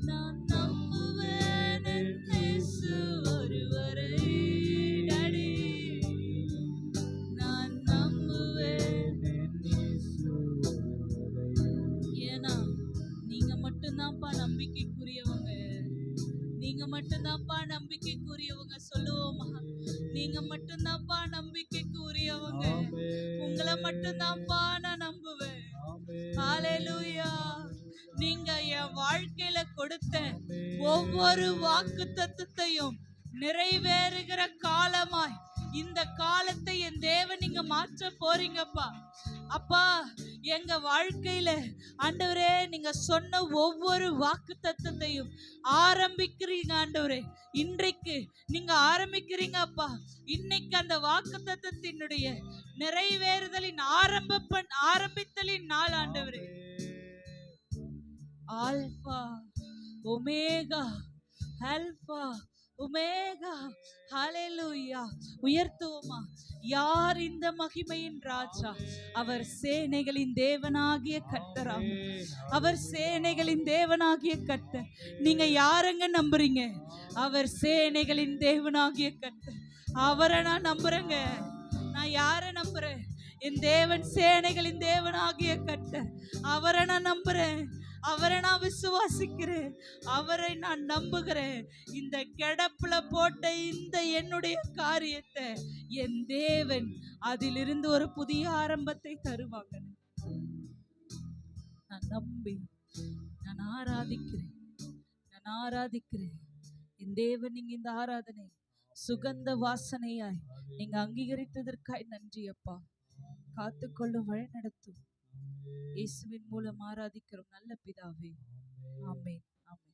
நான் நம்புவேன் என் இயேசு ஒருவரை. டாடி நான் நம்புவேன். என் இயேசு ஒருவரை. ஏன்னா நீங்க மட்டும்தான்ப்பா நம்பிக்கைக்குரியவங்க. நீங்க மட்டும்தான்ப்பா நம்பிக்கைக்குரியவங்க. சொல்லுவோமா? நீங்க மட்டும்தான்ப்பா நம்பிக்கைக்குரியவங்க. உங்களை மட்டும்தான்ப்பா நான் நம்புவேன். ஹalleluya. நீங்க என் வாழ்க்கையில கொடுத்த ஒவ்வொரு வாக்குத்தத்தத்தையும் நிறைவேறுகிற காலமாய் இந்த காலத்தை என் தேவன் நீங்க மாற்ற போறீங்கப்பா. அப்பா எங்க வாழ்க்கையில ஆண்டவரே நீங்க சொன்ன ஒவ்வொரு வாக்குத்தத்தத்தையும் ஆரம்பிக்கிறீங்க ஆண்டவரே. இன்றைக்கு நீங்க ஆரம்பிக்கிறீங்க அப்பா. இன்னைக்கு அந்த வாக்குத்தத்தத்தினுடைய நிறைவேறுதலின் ஆரம்பித்தலின் நாள் ஆண்டவரே. Alpha omega, alpha omega. ஹalleluya. உயர்த்துவோமா? யார் இந்த மகிமையின் ராஜா? அவர் சேனைகளின் தேவனாகிய கர்த்தராம். அவர் சேனைகளின் தேவனாகிய கர்த்தர். நீங்க யாரங்க நம்புறீங்க? அவர் சேனைகளின் தேவனாகிய கர்த்தர். அவரை நான் நம்புறேங்க. நான் யாரை நம்புறேன்? என் தேவன் சேனைகளின் தேவனாகிய கர்த்தர். அவரை நான் நம்புறேன். அவரை நான் விசுவாசிக்கிறேன். அவரை நான் நம்புகிறேன். இந்த கிடப்புல போட்ட இந்த என்னுடைய காரியத்தை என் தேவன் அதிலிருந்து ஒரு புதிய ஆரம்பத்தை தருவாங்க. நான் நம்பி நான் ஆராதிக்கிறேன். நான் ஆராதிக்கிறேன். என் தேவன் நீங்க இந்த ஆராதனை சுகந்த வாசனையாய் நீங்க அங்கீகரித்ததற்காய் நன்றி அப்பா. காத்துக்கொள்ளும் வழி நடத்தும். இயேசுவின் மூலம் ஆராதிக்கிறோம் நல்ல பிதாவே. ஆமென்.